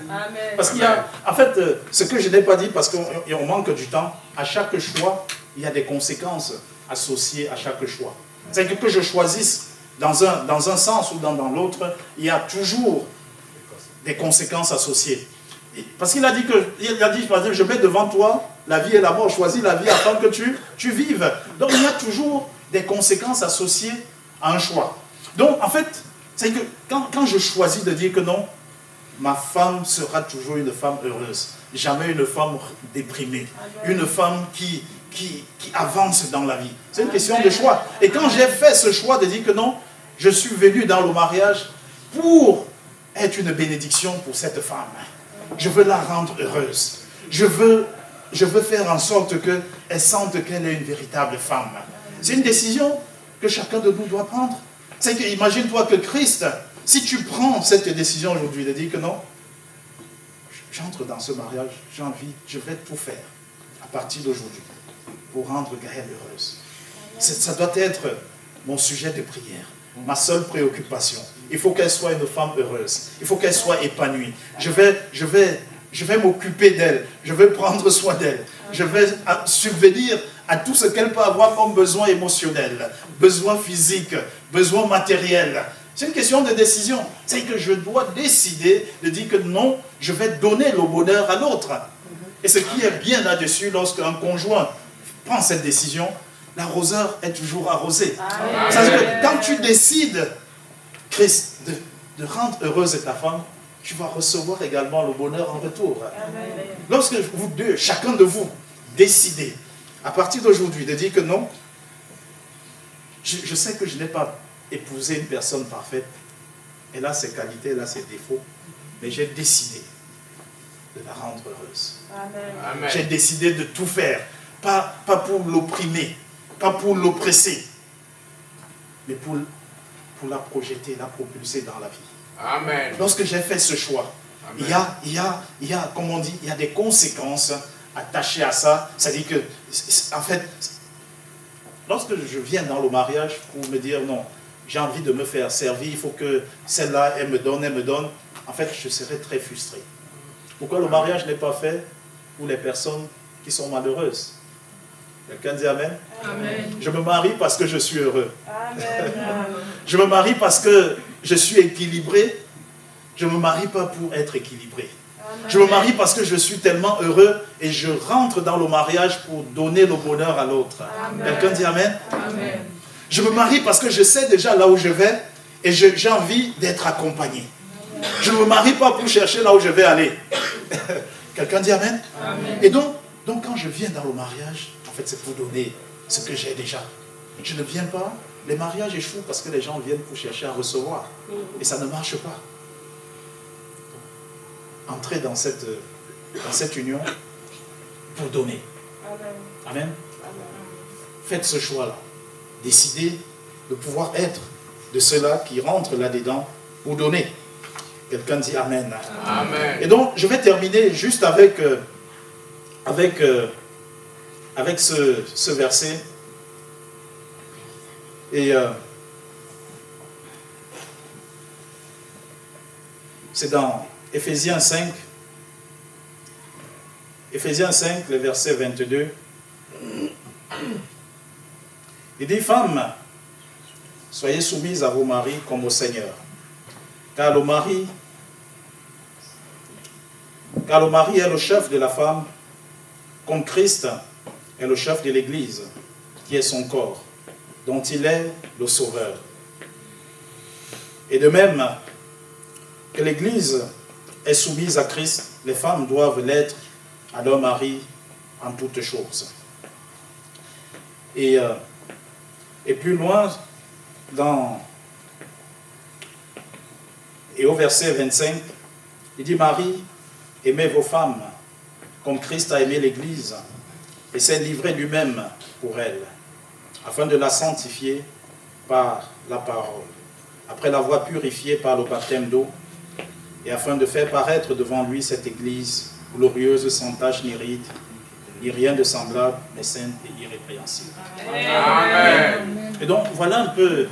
Speaker 6: Amen.
Speaker 9: Parce qu'il y a, en fait, ce que je n'ai pas dit, parce qu'on manque du temps, à chaque choix, il y a des conséquences associées à chaque choix. C'est que je choisisse dans un sens ou dans l'autre, il y a toujours des conséquences associées. Parce qu'il a dit, par exemple, je mets devant toi la vie et la mort, choisis la vie afin que tu vives. Donc il y a toujours des conséquences associées à un choix. Donc en fait, c'est que quand je choisis de dire que non, ma femme sera toujours une femme heureuse, jamais une femme déprimée, une femme qui avance dans la vie. C'est une question de choix. Et quand j'ai fait ce choix de dire que non, je suis venu dans le mariage pour être une bénédiction pour cette femme. Je veux la rendre heureuse. Je veux faire en sorte qu'elle sente qu'elle est une véritable femme. C'est une décision que chacun de nous doit prendre. C'est que, imagine-toi que Christ, si tu prends cette décision aujourd'hui de dire que non, j'entre dans ce mariage, je vais tout faire à partir d'aujourd'hui pour rendre Gaëlle heureuse. Ça doit être mon sujet de prière, ma seule préoccupation. Il faut qu'elle soit une femme heureuse. Il faut qu'elle soit épanouie. Je vais m'occuper d'elle. Je vais prendre soin d'elle. Je vais subvenir à tout ce qu'elle peut avoir comme besoin émotionnel, besoin physique, besoin matériel. C'est une question de décision. C'est que je dois décider de dire que non, je vais donner le bonheur à l'autre. Et ce qui est bien là-dessus, lorsqu'un conjoint prend cette décision, l'arroseur est toujours arrosé. C'est-à-dire que quand tu décides, Christ, de rendre heureuse ta femme, tu vas recevoir également le bonheur en retour. Amen. Lorsque vous deux, chacun de vous, décidez, à partir d'aujourd'hui, de dire que non, je sais que je n'ai pas épousé une personne parfaite, elle a ses qualités, elle a ses défauts, mais j'ai décidé de la rendre heureuse. Amen. J'ai décidé de tout faire, pas pour l'opprimer, pas pour l'oppresser, mais pour la projeter, la propulser dans la vie.
Speaker 8: Amen.
Speaker 9: Lorsque j'ai fait ce choix, il y a, comme on dit, il y a des conséquences attachées à ça. C'est-à-dire que, en fait, lorsque je viens dans le mariage pour me dire non, j'ai envie de me faire servir, il faut que celle-là, elle me donne, en fait, je serai très frustré. Pourquoi le mariage n'est pas fait pour les personnes qui sont malheureuses? Quelqu'un dit Amen? Amen. Je me marie parce que je suis heureux. Amen. Je me marie parce que je suis équilibré. Je ne me marie pas pour être équilibré. Amen. Je me marie parce que je suis tellement heureux et je rentre dans le mariage pour donner le bonheur à l'autre. Quelqu'un dit Amen? Amen. Je me marie parce que je sais déjà là où je vais et j'ai envie d'être accompagné. Amen. Je ne me marie pas pour chercher là où je vais aller. Quelqu'un dit Amen? Amen. Et donc quand je viens dans le mariage, en En fait, c'est pour donner ce que j'ai déjà. Je ne viens pas, les mariages échouent parce que les gens viennent pour chercher à recevoir. Et ça ne marche pas. Entrez dans cette union pour donner. Amen. Faites ce choix-là. Décidez de pouvoir être de ceux-là qui rentrent là-dedans pour donner. Quelqu'un dit Amen.
Speaker 8: Amen.
Speaker 9: Et donc, je vais terminer juste avec ce verset. Et c'est dans Éphésiens 5. Éphésiens 5, le verset 22. Il dit, femmes, soyez soumises à vos maris comme au Seigneur. Car le mari est le chef de la femme, comme Christ est le chef de l'Église, qui est son corps, dont il est le sauveur. Et de même que l'Église est soumise à Christ, les femmes doivent l'être à leur mari en toutes choses. Et plus loin, et au verset 25, il dit, Marie, aimez vos femmes comme Christ a aimé l'Église et s'est livré lui-même pour elle, afin de la sanctifier par la parole, après l'avoir purifiée par le baptême d'eau, et afin de faire paraître devant lui cette Église glorieuse, sans tache ni ride, ni rien de semblable, mais sainte et irrépréhensible.
Speaker 8: Amen.
Speaker 9: Et donc, voilà un peu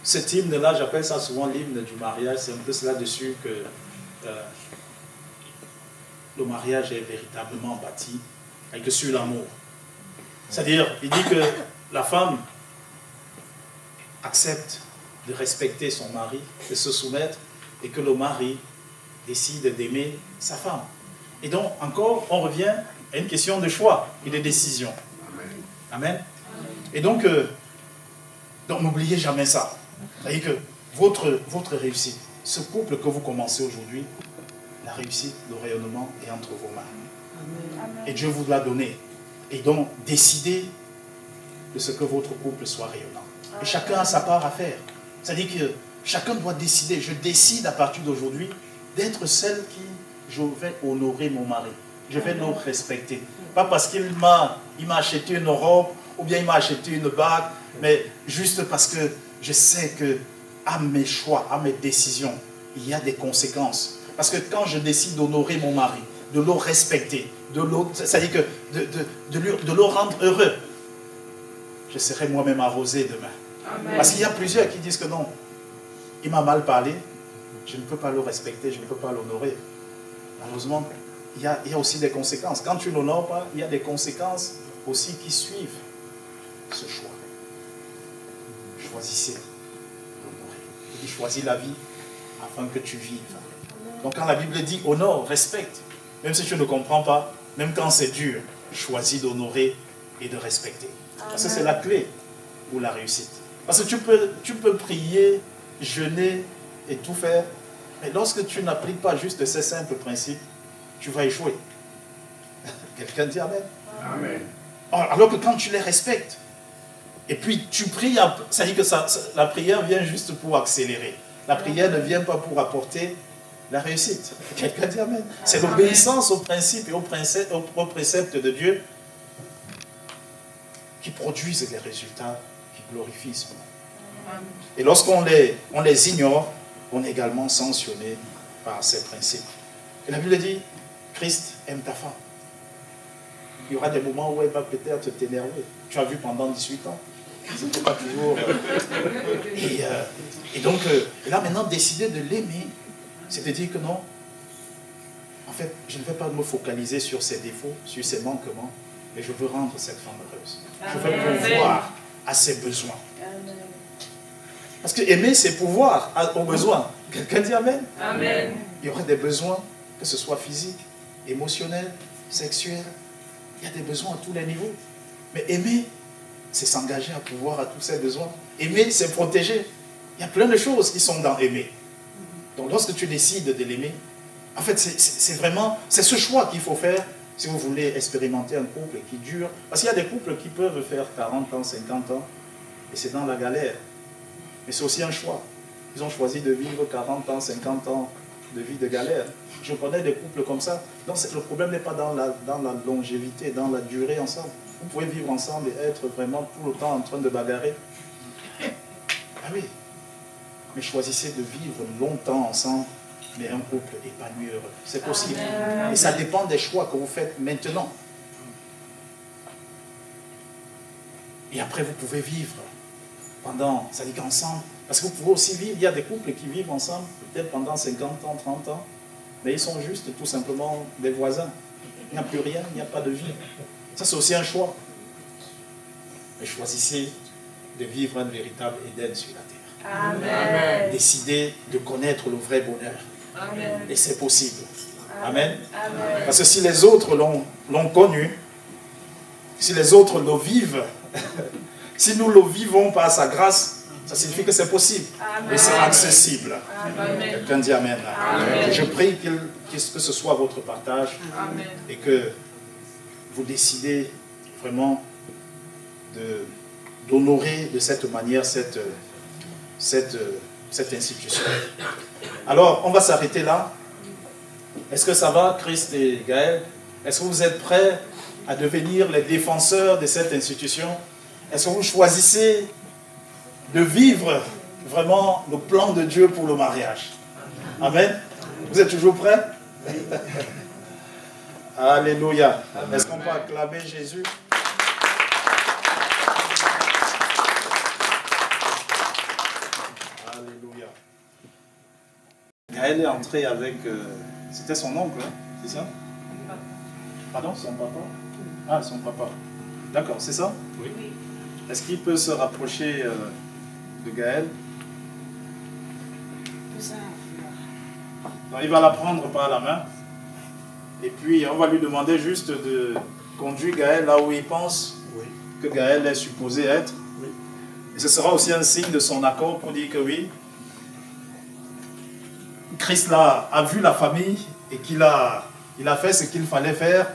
Speaker 9: cet hymne-là, j'appelle ça souvent l'hymne du mariage, c'est un peu cela dessus que le mariage est véritablement bâti, avec sur l'amour. C'est-à-dire, il dit que la femme accepte de respecter son mari, de se soumettre, et que le mari décide d'aimer sa femme. Et donc, encore, on revient à une question de choix et de décision. Amen. Et donc n'oubliez jamais ça. C'est-à-dire que votre réussite, ce couple que vous commencez aujourd'hui, la réussite, le rayonnement est entre vos mains. Amen. Et Dieu vous l'a donné. Et donc, décidez de ce que votre couple soit rayonnant. Et chacun a sa part à faire. C'est-à-dire que chacun doit décider. Je décide à partir d'aujourd'hui d'être celle qui, je vais honorer mon mari. Je vais le respecter. Pas parce qu'il m'a acheté une robe ou bien il m'a acheté une bague, mais juste parce que je sais que à mes choix, à mes décisions, il y a des conséquences. Parce que quand je décide d'honorer mon mari, de le respecter, c'est-à-dire que de le rendre heureux, je serai moi-même arrosé demain. Amen. Parce qu'il y a plusieurs qui disent que non, il m'a mal parlé, je ne peux pas le respecter, je ne peux pas l'honorer. Malheureusement, il y a aussi des conséquences. Quand tu ne l'honores pas, il y a des conséquences aussi qui suivent ce choix. Choisissez l'honorer. Il dit choisis la vie afin que tu vives. Donc quand la Bible dit honore, respecte, même si tu ne comprends pas, même quand c'est dur, choisis d'honorer et de respecter. Parce que c'est la clé pour la réussite. Parce que tu peux prier, jeûner et tout faire, mais lorsque tu n'appliques pas juste ces simples principes, tu vas échouer. Quelqu'un dit Amen.
Speaker 8: Amen.
Speaker 9: Alors que quand tu les respectes, et puis tu pries, ça dit que la prière vient juste pour accélérer. La prière ne vient pas pour apporter la réussite. Quelqu'un dit Amen. C'est l'obéissance aux principes et aux préceptes de Dieu qui produisent les résultats qui glorifient son nom. Et lorsqu'on les ignore, on est également sanctionné par ces principes. Et la Bible dit, Christ aime ta femme. Il y aura des moments où elle va peut-être t'énerver. Tu as vu pendant 18 ans. C'était pas toujours... Et donc, là maintenant, décider de l'aimer, c'est de dire que non, en fait, je ne vais pas me focaliser sur ses défauts, sur ses manquements, mais je veux rendre cette femme heureuse. Je veux pourvoir à ses besoins. Parce que aimer, c'est pouvoir aux besoins. Quelqu'un dit Amen.
Speaker 8: Amen.
Speaker 9: Il y aurait des besoins, que ce soit physique, émotionnel, sexuel. Il y a des besoins à tous les niveaux. Mais aimer, c'est s'engager à pouvoir à tous ces besoins. Aimer, c'est protéger. Il y a plein de choses qui sont dans aimer. Donc lorsque tu décides de l'aimer, en fait, c'est ce choix qu'il faut faire. Si vous voulez expérimenter un couple qui dure, parce qu'il y a des couples qui peuvent faire 40 ans, 50 ans, et c'est dans la galère. Mais c'est aussi un choix. Ils ont choisi de vivre 40 ans, 50 ans de vie de galère. Je connais des couples comme ça. Donc le problème n'est pas dans la longévité, dans la durée ensemble. Vous pouvez vivre ensemble et être vraiment tout le temps en train de bagarrer. Ah oui. Mais choisissez de vivre longtemps ensemble, mais un couple épanoui et heureux. C'est possible. Et ça dépend des choix que vous faites maintenant. Et après, vous pouvez vivre pendant, ça dit qu'ensemble, parce que vous pouvez aussi vivre, il y a des couples qui vivent ensemble, peut-être pendant 50 ans, 30 ans, mais ils sont juste tout simplement des voisins. Il n'y a plus rien, il n'y a pas de vie. Ça, c'est aussi un choix. Mais choisissez de vivre un véritable Éden sur la terre.
Speaker 6: Amen.
Speaker 9: Décidez de connaître le vrai bonheur.
Speaker 6: Amen.
Speaker 9: Et c'est possible. Amen.
Speaker 6: Amen.
Speaker 9: Parce que si les autres l'ont connu, si les autres le vivent, si nous le vivons par sa grâce, ça signifie que c'est possible.
Speaker 6: Amen.
Speaker 9: Et c'est accessible.
Speaker 6: Amen.
Speaker 9: Quelqu'un dit Amen.
Speaker 6: Amen.
Speaker 9: Je prie que ce soit votre partage
Speaker 6: Amen.
Speaker 9: et que vous décidez vraiment d'honorer de cette manière cette institution. Alors, on va s'arrêter là. Est-ce que ça va, Christ et Gaël? Est-ce que vous êtes prêts à devenir les défenseurs de cette institution? Est-ce que vous choisissez de vivre vraiment le plan de Dieu pour le mariage? Amen. Vous êtes toujours prêts? Alléluia. Est-ce qu'on peut acclamer Jésus? Alléluia. Gaël est entré avec... c'était son oncle, hein, c'est ça? Pardon, son papa? Ah, son papa. D'accord, c'est ça? Oui. Est-ce qu'il peut se rapprocher de Gaël? Donc, il va la prendre par la main. Et puis, on va lui demander juste de conduire Gaël là où il pense que Gaël est supposé être. Et ce sera aussi un signe de son accord pour dire que oui, Christ là a vu la famille et qu'il a fait ce qu'il fallait faire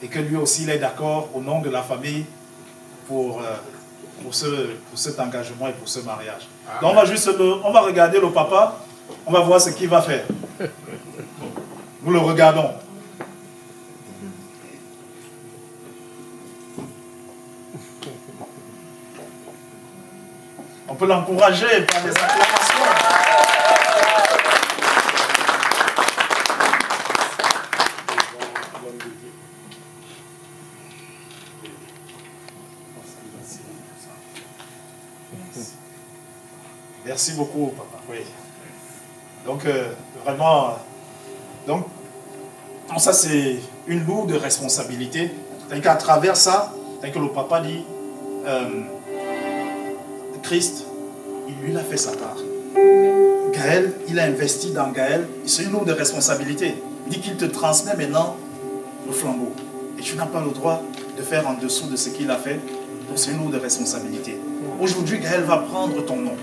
Speaker 9: et que lui aussi il est d'accord au nom de la famille pour cet engagement et pour ce mariage. Donc on va regarder le papa, on va voir ce qu'il va faire. Nous le regardons. On peut l'encourager par des acclamations. Merci beaucoup, papa. Oui. Donc, vraiment, donc ça, c'est une lourde responsabilité. C'est qu'à travers ça, c'est que le papa dit, Christ, il lui a fait sa part. Gaël, il a investi dans Gaël. C'est une lourde responsabilité. Il dit qu'il te transmet maintenant le flambeau. Et tu n'as pas le droit de faire en dessous de ce qu'il a fait. Donc c'est une lourde responsabilité. Aujourd'hui, Gaël va prendre ton nom.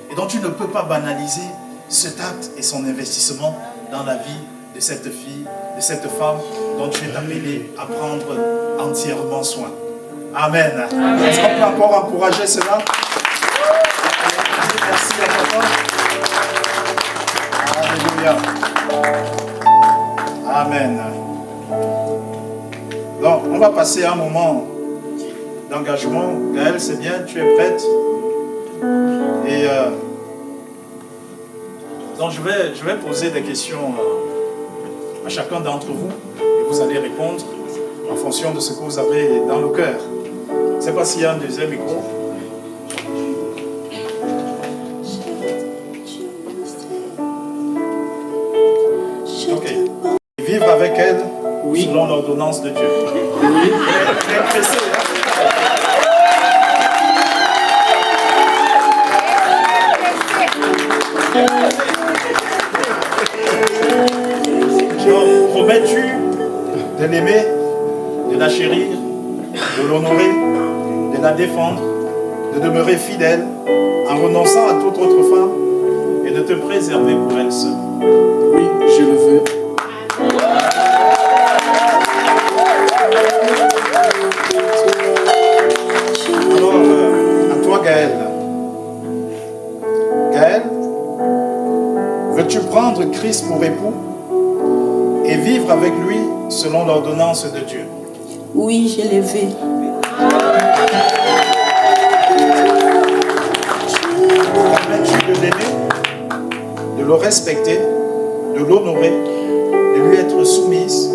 Speaker 9: Et donc tu ne peux pas banaliser cet acte et son investissement dans la vie de cette fille, de cette femme dont tu es appelé à prendre entièrement soin. Amen. Est-ce qu'on peut encore encourager cela? Merci à papa. Alléluia. Amen. Donc, on va passer à un moment d'engagement. Gaël, c'est bien, tu es prête? Et donc, je vais poser des questions à chacun d'entre vous. Et vous allez répondre en fonction de ce que vous avez dans le cœur. Je ne sais pas s'il y a un deuxième micro. Ok. Vivre avec elle, oui, selon l'ordonnance de Dieu. Oui. Très pressé, hein? Promets-tu de l'aimer, de la chérir, de l'honorer, de la défendre, de demeurer fidèle en renonçant à toute autre femme et de te préserver pour elle seule? Oui, je le veux. Veux-tu prendre Christ pour époux et vivre avec lui selon l'ordonnance de Dieu?
Speaker 10: Oui, je le veux.
Speaker 9: Permets-tu de l'aimer, de le respecter, de l'honorer, de lui être soumise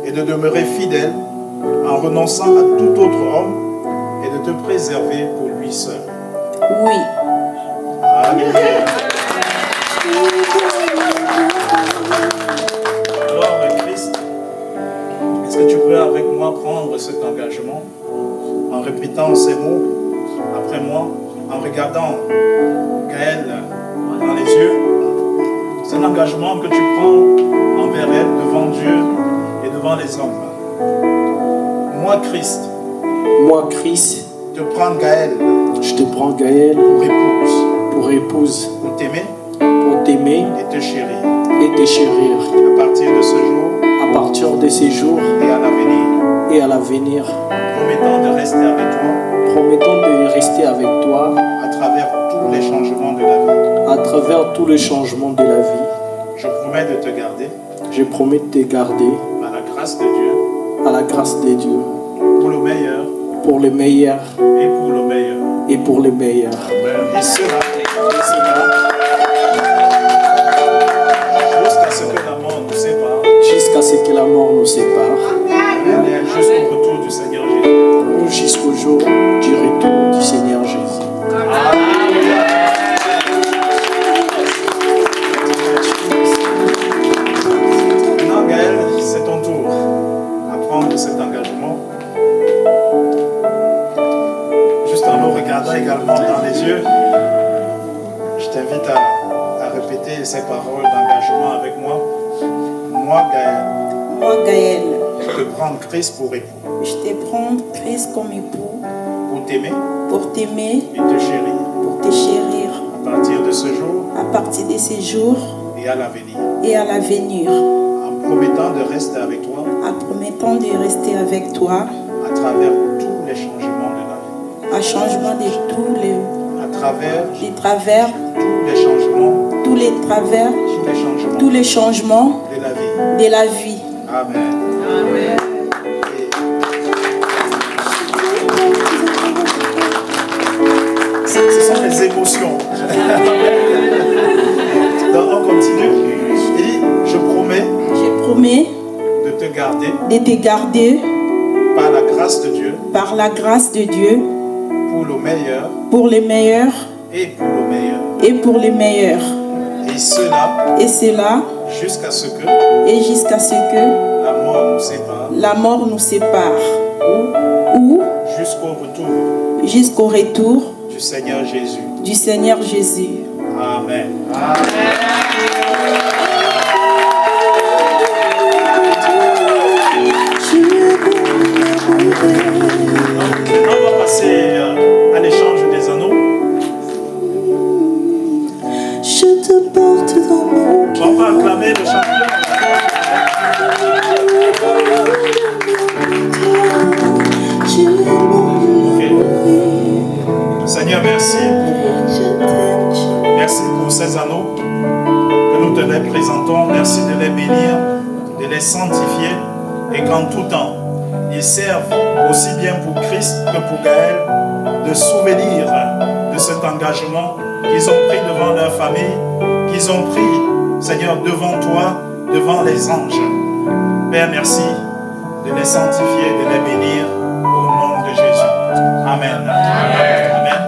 Speaker 9: et de demeurer fidèle en renonçant à tout autre homme et de te préserver pour lui seul?
Speaker 10: Oui.
Speaker 9: Alléluia. Alors, Christ, est-ce que tu peux avec moi prendre cet engagement en répétant ces mots après moi, en regardant Gaëlle dans les yeux? C'est un engagement que tu prends envers elle, devant Dieu et devant les hommes. Moi, Christ,
Speaker 11: te
Speaker 9: prends Gaëlle,
Speaker 11: je te prends Gaëlle pour épouse,
Speaker 9: pour t'aimer
Speaker 11: et te chérir,
Speaker 9: à partir de ce jour, et à l'avenir, promettant de rester avec toi, à travers tous les changements de la vie. Je promets de te garder, à la grâce de Dieu, pour le meilleur et pour le meilleur. Et cela jusqu'à ce que la mort nous sépare. Jusqu'au retour du Seigneur Jésus. Jusqu'au jour du retour du Seigneur Jésus. Maintenant, Gaëlle, c'est ton tour à prendre cet engagement. Juste en nous regardant également dans les yeux, je t'invite à répéter ces paroles d'engagement avec moi. Moi, Gaëlle, je te prends Christ pour époux.
Speaker 10: Je te prends Christ comme époux.
Speaker 9: Pour t'aimer. Et
Speaker 10: te chérir.
Speaker 9: À partir de ce jour.
Speaker 10: Et à l'avenir.
Speaker 9: En promettant de rester avec toi. À travers tous les changements de la vie.
Speaker 10: Tous les changements de la vie.
Speaker 9: Amen. Ce sont les émotions. Donc on continue. Et je promets de te garder par la grâce de Dieu pour le meilleur et pour le meilleur. Et cela jusqu'à ce que la mort nous sépare. Ou jusqu'au retour du Seigneur Jésus. Amen. Maintenant, on va passer à l'échange des anneaux.
Speaker 4: Je te porte dans mon cœur.
Speaker 9: On va acclamer le champion. Seigneur, merci pour ces anneaux que nous te les présentons. Merci de les bénir, de les sanctifier et qu'en tout temps, ils servent aussi bien pour Christ que pour Gaëlle de souvenir de cet engagement qu'ils ont pris devant leur famille, qu'ils ont pris, Seigneur, devant toi, devant les anges. Père, merci de les sanctifier, de les bénir au nom de Jésus. Amen. Amen. Amen.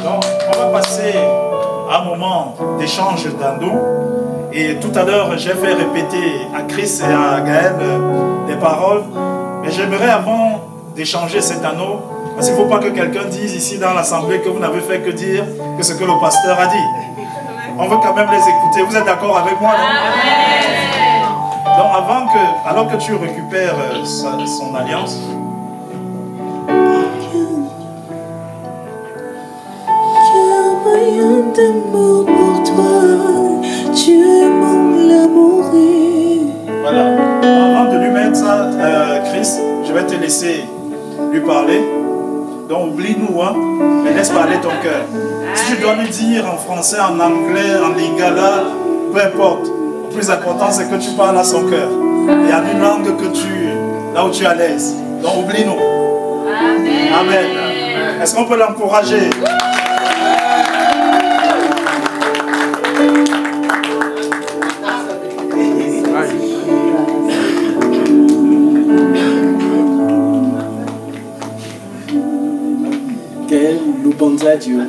Speaker 9: Donc, on va passer à un moment d'échange d'anneaux. Et tout à l'heure, j'ai fait répéter à Chris et à Gaëlle des paroles. Mais j'aimerais, avant d'échanger cet anneau, parce qu'il ne faut pas que quelqu'un dise ici dans l'assemblée que vous n'avez fait que dire que ce que le pasteur a dit. On veut quand même les écouter. Vous êtes d'accord avec moi, non? Donc, alors que tu récupères son alliance,
Speaker 4: d'amour pour toi, tu es mon l'amour.
Speaker 9: Voilà. Avant de lui mettre ça, Chris, je vais te laisser lui parler. Donc oublie-nous, hein, mais laisse parler ton cœur. Si tu dois lui dire en français, en anglais, en lingala, peu importe. Le plus important, c'est que tu parles à son cœur. Il y a une langue là où tu es à l'aise. Donc oublie-nous. Amen. Amen. Est-ce qu'on peut l'encourager?
Speaker 11: Gaël, nous bons à Dieu.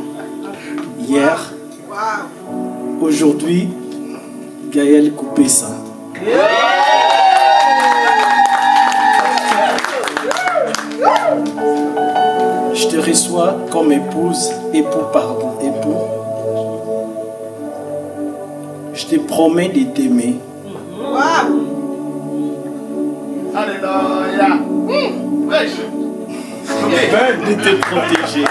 Speaker 11: Hier, aujourd'hui, Gaël coupé ça. Je te reçois comme épouse, époux. Je te promets de t'aimer.
Speaker 8: Alléluia.
Speaker 11: De te protéger.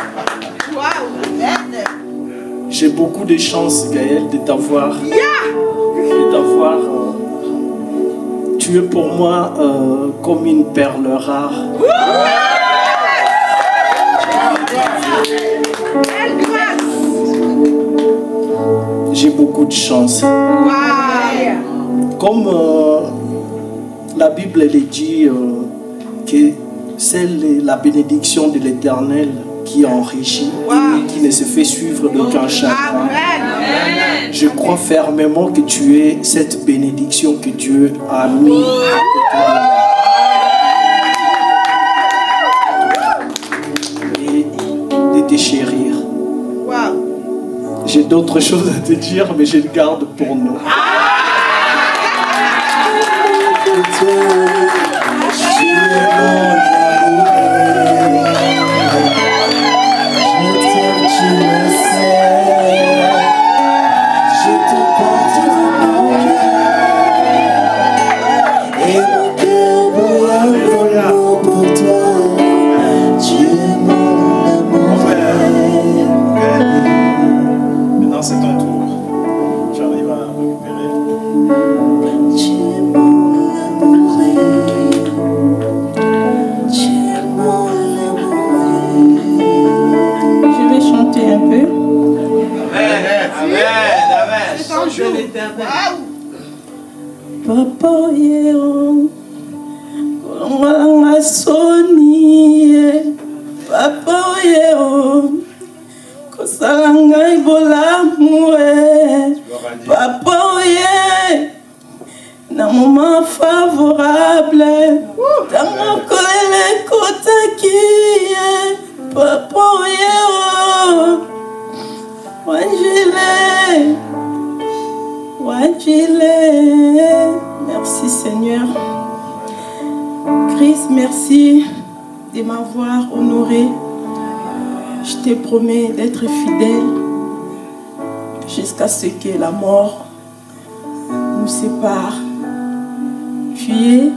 Speaker 11: J'ai beaucoup de chance, Gaël, de t'avoir. Tu es pour moi comme une perle rare. J'ai beaucoup de chance. Comme la Bible elle dit que c'est la bénédiction de l'Éternel qui enrichit et qui ne se fait suivre d'aucun chagrin. Je crois fermement que tu es cette bénédiction que Dieu a mis à côté de moi. Et de te chérir. J'ai d'autres choses à te dire, mais je le garde pour nous.
Speaker 9: Maintenant c'est ton tour. J'arrive à récupérer.
Speaker 10: Je vais chanter un peu.
Speaker 8: Amen.
Speaker 10: C'est ton jour. Papa yeo, kolonga soni, papa yeo, kosalanga ibolamu, papa ye, na moment favorable, tango kolele kotaki, papa yeo, wanjile. Merci Seigneur. Christ, merci de m'avoir honoré. Je te promets d'être fidèle jusqu'à ce que la mort nous sépare. Tu es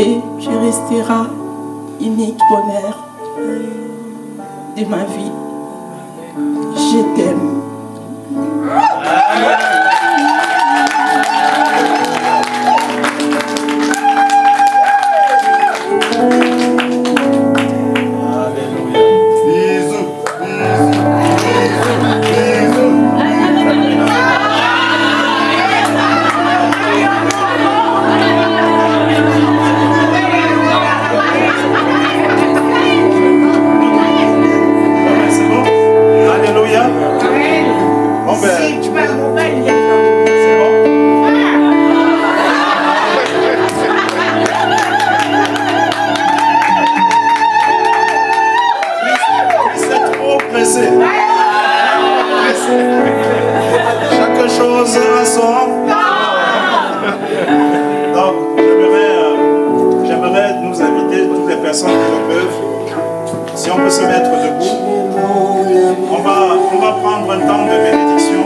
Speaker 10: et tu resteras unique bonheur de ma vie. Je t'aime.
Speaker 9: Chaque chose a son. Donc, j'aimerais nous inviter, toutes les personnes qui le peuvent, si on peut se mettre debout, on va prendre un temps de bénédiction.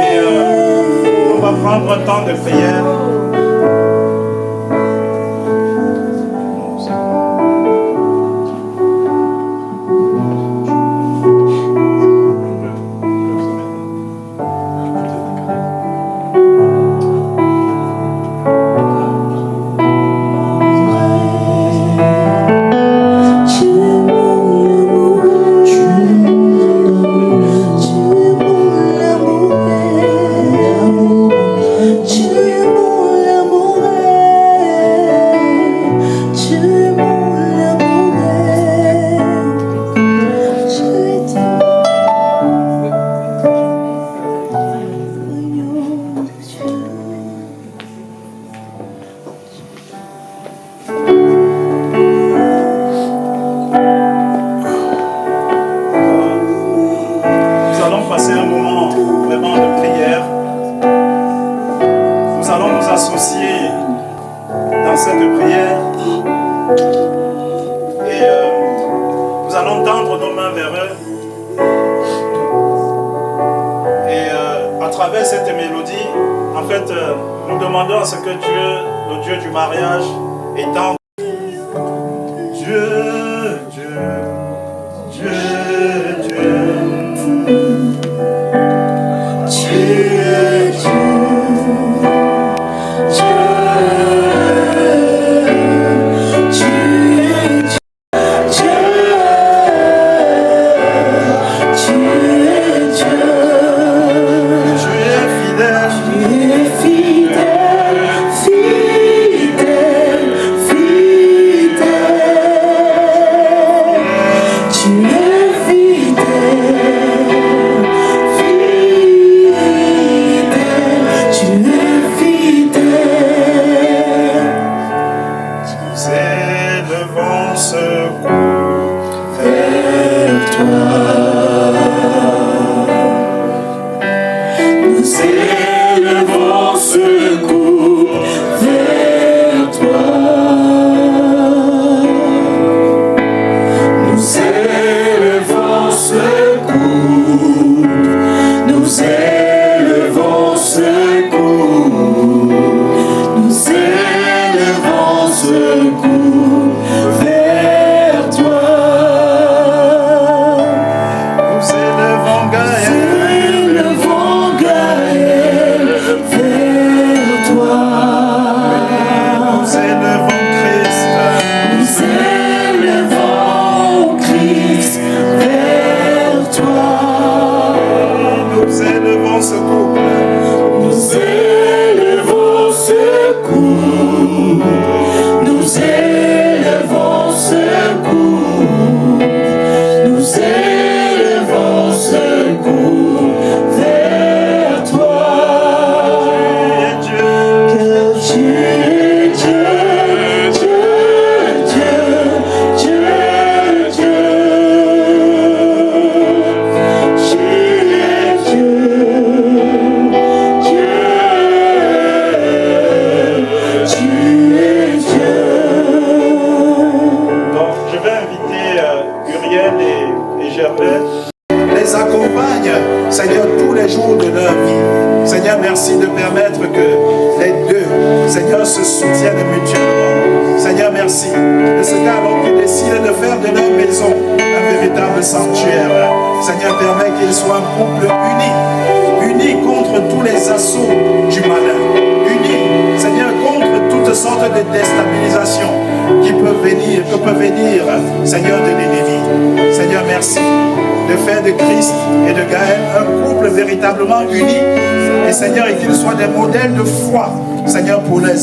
Speaker 9: Et on va prendre un temps de prière.
Speaker 4: Tu
Speaker 9: mains vers eux. Et à travers cette mélodie, en fait, nous demandons à ce que Dieu, le Dieu du mariage, étende. Dieu, Dieu, Dieu, Dieu.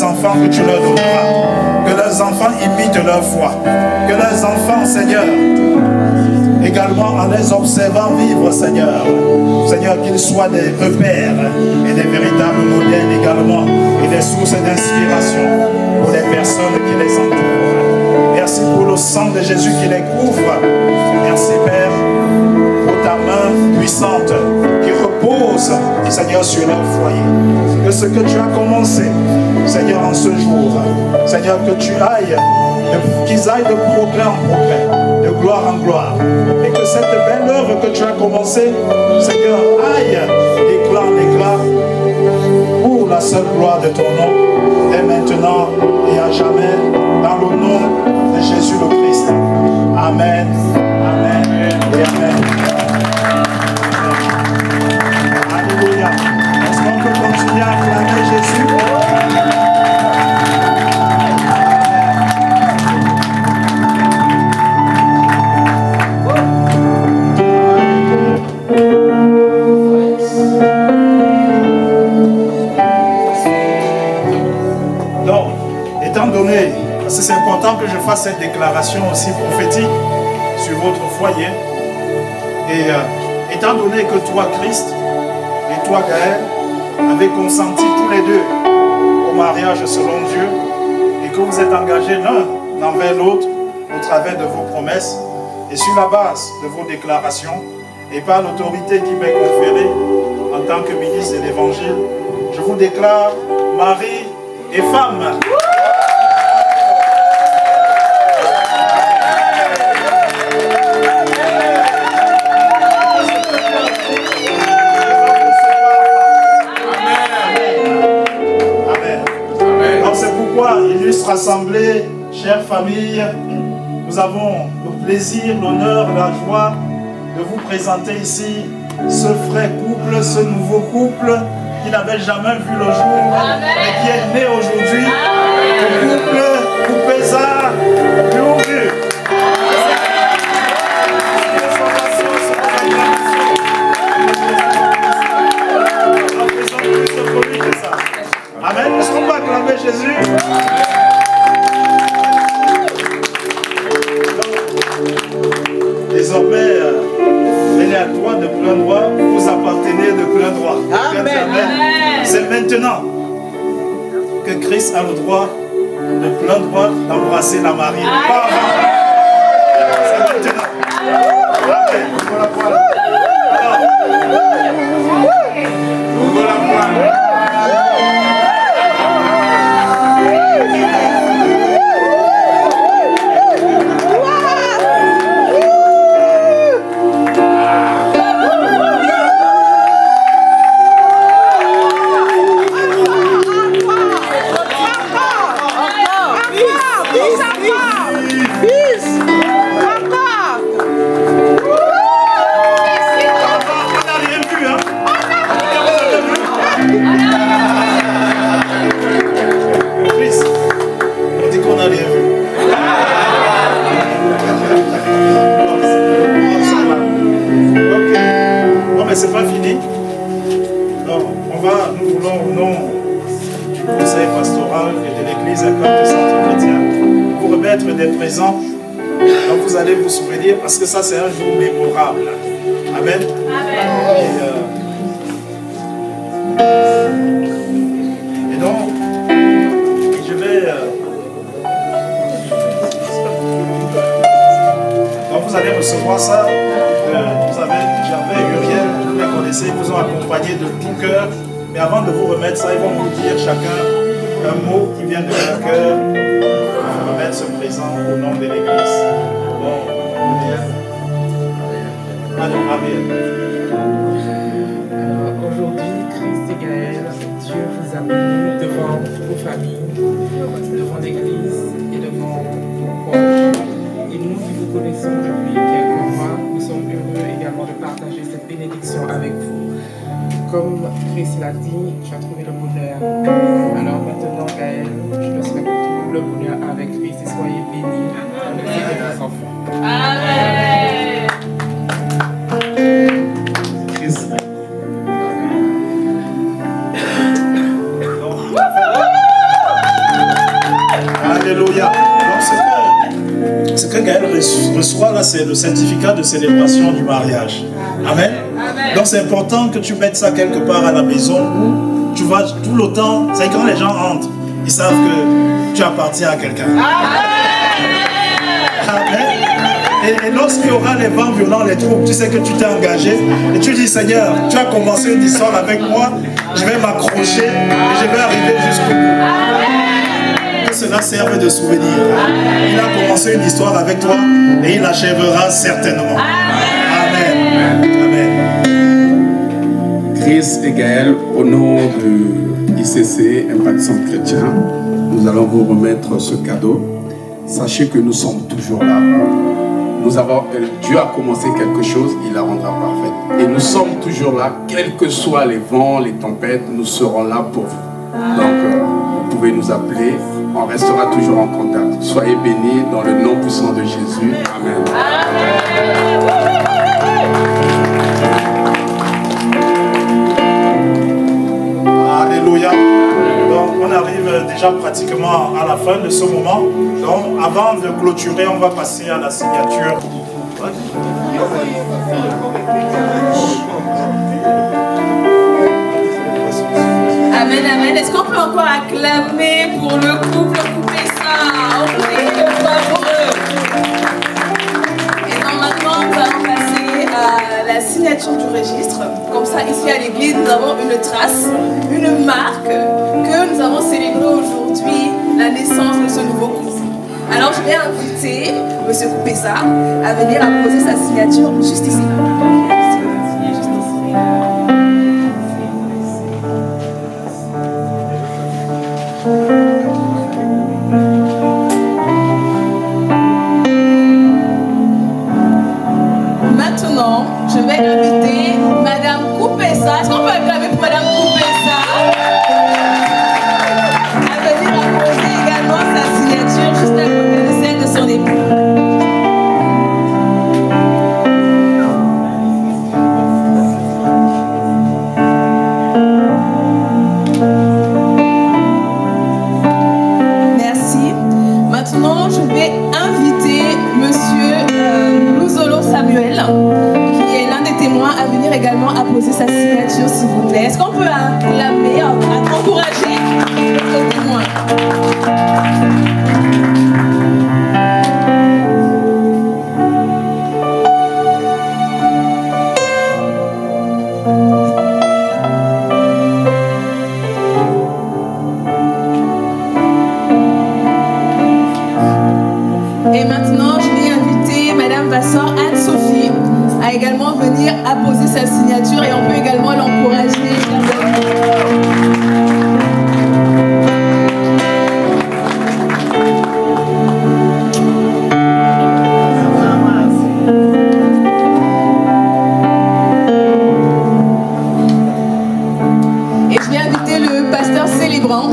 Speaker 9: Enfants que tu leur donneras, que leurs enfants imitent leur foi, que leurs enfants, Seigneur, également en les observant vivre, Seigneur, qu'ils soient des repères et des véritables modèles également et des sources d'inspiration pour les personnes qui les entourent. Merci pour le sang de Jésus qui les couvre. Merci, Père, pour ta main puissante qui repose, Seigneur, sur leur foyer. Que ce que tu as commencé, Seigneur, en ce jour, Seigneur, que tu ailles, qu'ils aillent de progrès en progrès, de gloire en gloire, et que cette belle œuvre que tu as commencée, Seigneur, aille d'éclat en éclat, pour la seule gloire de ton nom, dès maintenant et à jamais, dans le nom de Jésus le Christ. Amen, amen et amen. Alléluia. Est-ce qu'on peut continuer à acclamer Jésus? Parce que c'est important que je fasse cette déclaration aussi prophétique sur votre foyer. Et étant donné que toi, Christ, et toi, Gaël, avez consenti tous les deux au mariage selon Dieu, et que vous êtes engagés l'un envers l'autre au travers de vos promesses, et sur la base de vos déclarations, et par l'autorité qui m'est conférée en tant que ministre de l'Évangile, je vous déclare mari et femme. assemblée, chère famille, nous avons le plaisir, l'honneur, la joie de vous présenter ici ce frais couple, ce nouveau couple qui n'avait jamais vu le jour, mais qui est né aujourd'hui. Le couple Coupeza Lourdu. Amen. Est-ce qu'on peut acclamer Jésus? Désormais, elle est à toi de plein droit, vous appartenez de plein droit. Amen. C'est maintenant que Christ a le droit, de plein droit, d'embrasser la mariée. Pas avant. C'est maintenant. Amen. Voilà, voilà. Alors, voilà, voilà. C'est pas fini. Non, nous voulons au nom du conseil pastoral et de l'église à Côte Centre Chrétien vous remettre des présents dont vous allez vous souvenir parce que ça c'est un jour mémorable. Amen. Et donc, je vais... donc vous allez recevoir ça. Vous avez Gervais et Uriel, vous les connaissez, ils vous ont accompagné de tout cœur. Mais avant de vous remettre ça, ils vont vous dire chacun un mot qui vient de leur cœur pour vous remettre ce présent au nom de l'Église. Bon,
Speaker 12: aujourd'hui, Christ et Gaël, Dieu vous a bénis devant vos familles, devant l'Église et devant vos proches. Et nous qui vous connaissons depuis quelques mois, nous sommes heureux également de partager cette bénédiction avec vous. Comme Christ l'a dit, tu as trouvé le bonheur. Alors maintenant, Gaël, je te souhaite tout le bonheur avec Christ et soyez bénis dans le ciel de vos enfants. Amen.
Speaker 9: Christ. Alléluia. Ce que Gaël reçoit là, c'est le certificat de célébration du mariage. Amen. Donc c'est important que tu mettes ça quelque part à la maison où tu vas tout le temps. C'est quand les gens entrent, ils savent que tu appartiens à quelqu'un. Amen. Et lorsqu'il y aura les vents violents, les troubles, tu sais que tu t'es engagé et tu dis Seigneur, tu as commencé une histoire avec moi, je vais m'accrocher et je vais arriver jusqu'au bout. Que cela serve de souvenir. Il a commencé une histoire avec toi et il l'achèvera certainement. Amen. Amen.
Speaker 13: Chris et Gaël, au nom de ICC, Impact Centre Chrétien, nous allons vous remettre ce cadeau. Sachez que nous sommes toujours là. Dieu a commencé quelque chose, il la rendra parfaite. Et nous sommes toujours là, quels que soient les vents, les tempêtes, nous serons là pour vous. Donc, vous pouvez nous appeler, on restera toujours en contact. Soyez bénis dans le nom puissant de Jésus. Amen.
Speaker 9: Alléluia. Donc, on arrive déjà pratiquement à la fin de ce moment. Donc, avant de clôturer, on va passer à la signature.
Speaker 14: Amen, amen. Est-ce qu'on peut encore acclamer pour le couple Coupeza? On peut dire bravo. Et donc maintenant, nous allons passer à la signature du registre. Comme ça, ici à l'église, nous avons une trace, une marque que nous avons célébré aujourd'hui, la naissance de ce nouveau couple. Alors, je vais inviter M. Coupeza à venir apposer sa signature juste ici. je vais inviter Madame Koupessa. Est-ce qu'on peut acclamer pour Madame Koupessa à venir apposer également sa signature juste à côté de celle de son époux. Merci. Maintenant, je vais inviter Monsieur Louzolo Samuel, qui est l'un des témoins, à venir également apposer sa signature, s'il vous plaît. Est-ce qu'on peut acclamer, encourager notre témoin? Et maintenant, je vais inviter Madame Vassor Anne-Sophie à également venir apposer sa signature et on peut également l'encourager. Et je vais inviter le pasteur célébrant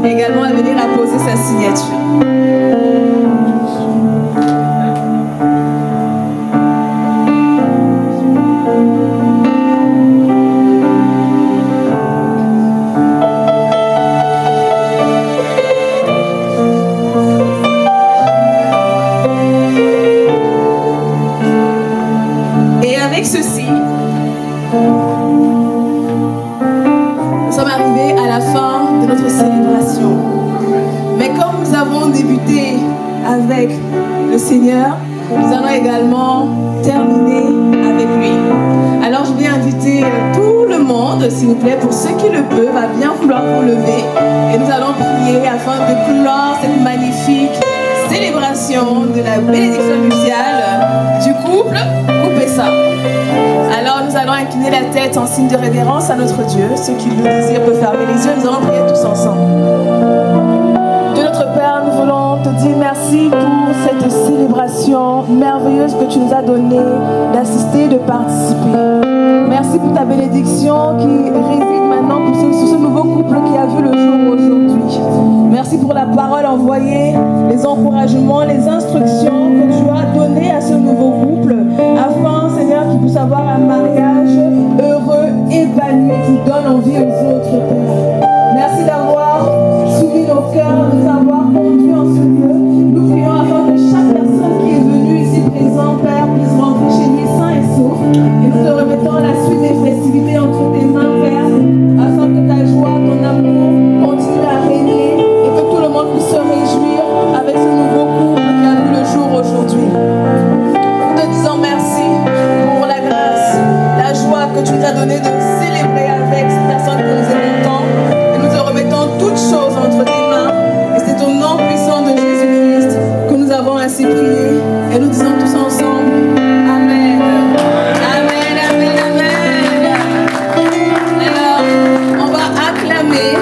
Speaker 14: également à venir apposer sa signature. Et avec ceci, nous sommes arrivés à la fin de notre célébration. Mais comme nous avons débuté avec le Seigneur, nous allons également terminer avec lui. Alors je vais inviter tout le monde, s'il vous plaît, pour ceux qui le peuvent, à bien vouloir vous lever. Et nous allons prier afin de clore cette magnifique célébration de la bénédiction nuptiale du couple Koupessa. Alors nous allons incliner la tête en signe de révérence à notre Dieu. Ceux qui le désirent peuvent fermer les yeux. Nous allons prier tous ensemble. De notre Père, nous voulons te dire merci pour cette célébration merveilleuse que tu nous as donnée d'assister, de participer. Merci pour ta bénédiction qui réside maintenant sur ce nouveau couple qui a vu le jour aujourd'hui. Merci pour la parole envoyée, les encouragements, les instructions que tu as données à ce nouveau couple afin, Seigneur, qu'ils puissent avoir un mariage heureux, épanoui, qui donne envie aux autres, Père. Merci d'avoir soumis nos cœurs, de nous avoir conduits en ce lieu. Nous prions afin que chaque personne qui est venue ici présente, Père, puisse rentrer chez lui sain et sauf. Et nous te remettons la suite des festivités entre tes mains, Père, afin que ta joie, ton amour continue à régner et que tout le monde puisse se réjouir avec ce nouveau couple qui a vu le jour aujourd'hui. Nous te disons merci pour la grâce, la joie que tu nous as donnée de célébrer avec cette personne que nous aimons tant. Et nous te remettons toutes choses entre tes mains. Et c'est au nom puissant de Jésus-Christ que nous avons ainsi prié. Et nous disons tous ensemble, Amen. Amen, amen, amen. Alors, on va acclamer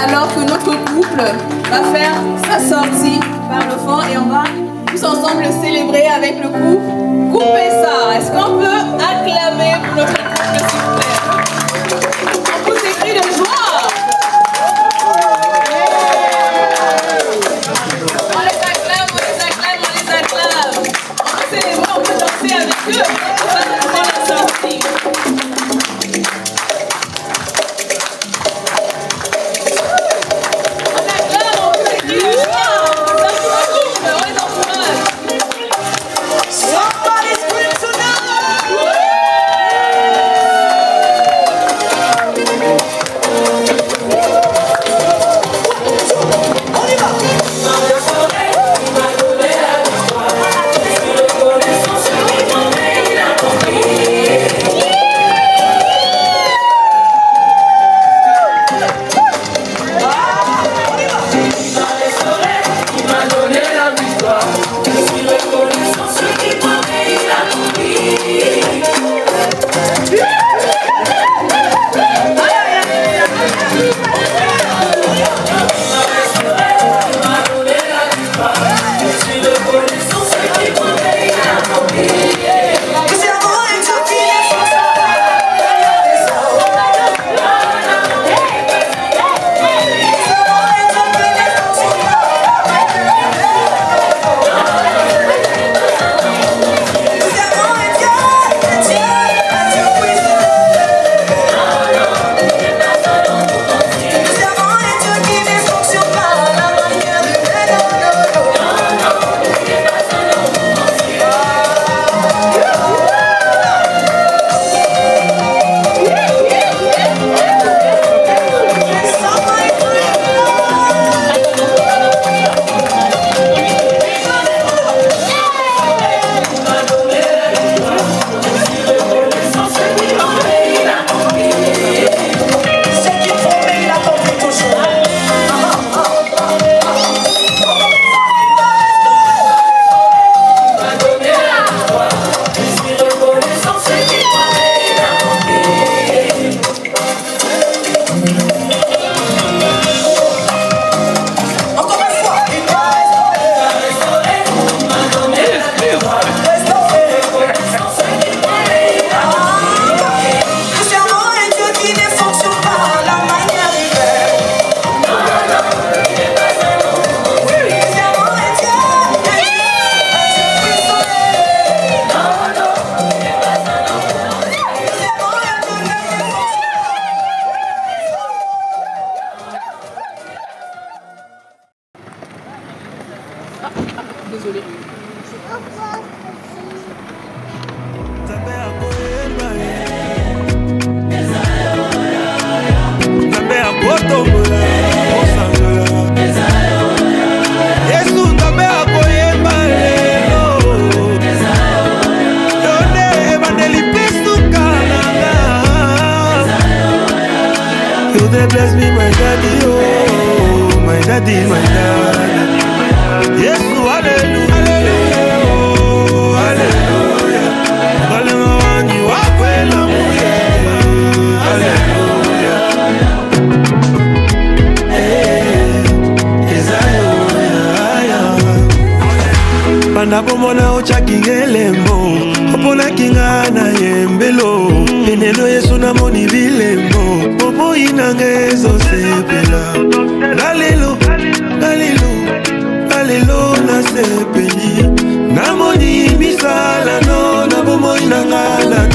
Speaker 14: alors que notre couple va faire sa sortie par le fond et on va tous ensemble le célébrer avec le couple Koupessa. Est-ce qu'on peut acclamer pour notre couple, s'il vous plaît? On pousse des cris de joie. On les acclame, on les acclame, on les acclame. On peut célébrer, on peut danser avec eux. On va prendre la sortie. On acclame, on pousse des cris de joie. On les encourage.
Speaker 1: they bless me, my daddy, oh, my daddy, my daddy. Yes, hallelujah, hallelujah, hallelujah. Calling on you, I will, hallelujah. Panapo mona ochaki ngelembo opona kinga na yembelo eneno yesu na moni bilembo popo inangezo sepela galelo galelo galelo na sepeli na moni misala no na pomo inanga na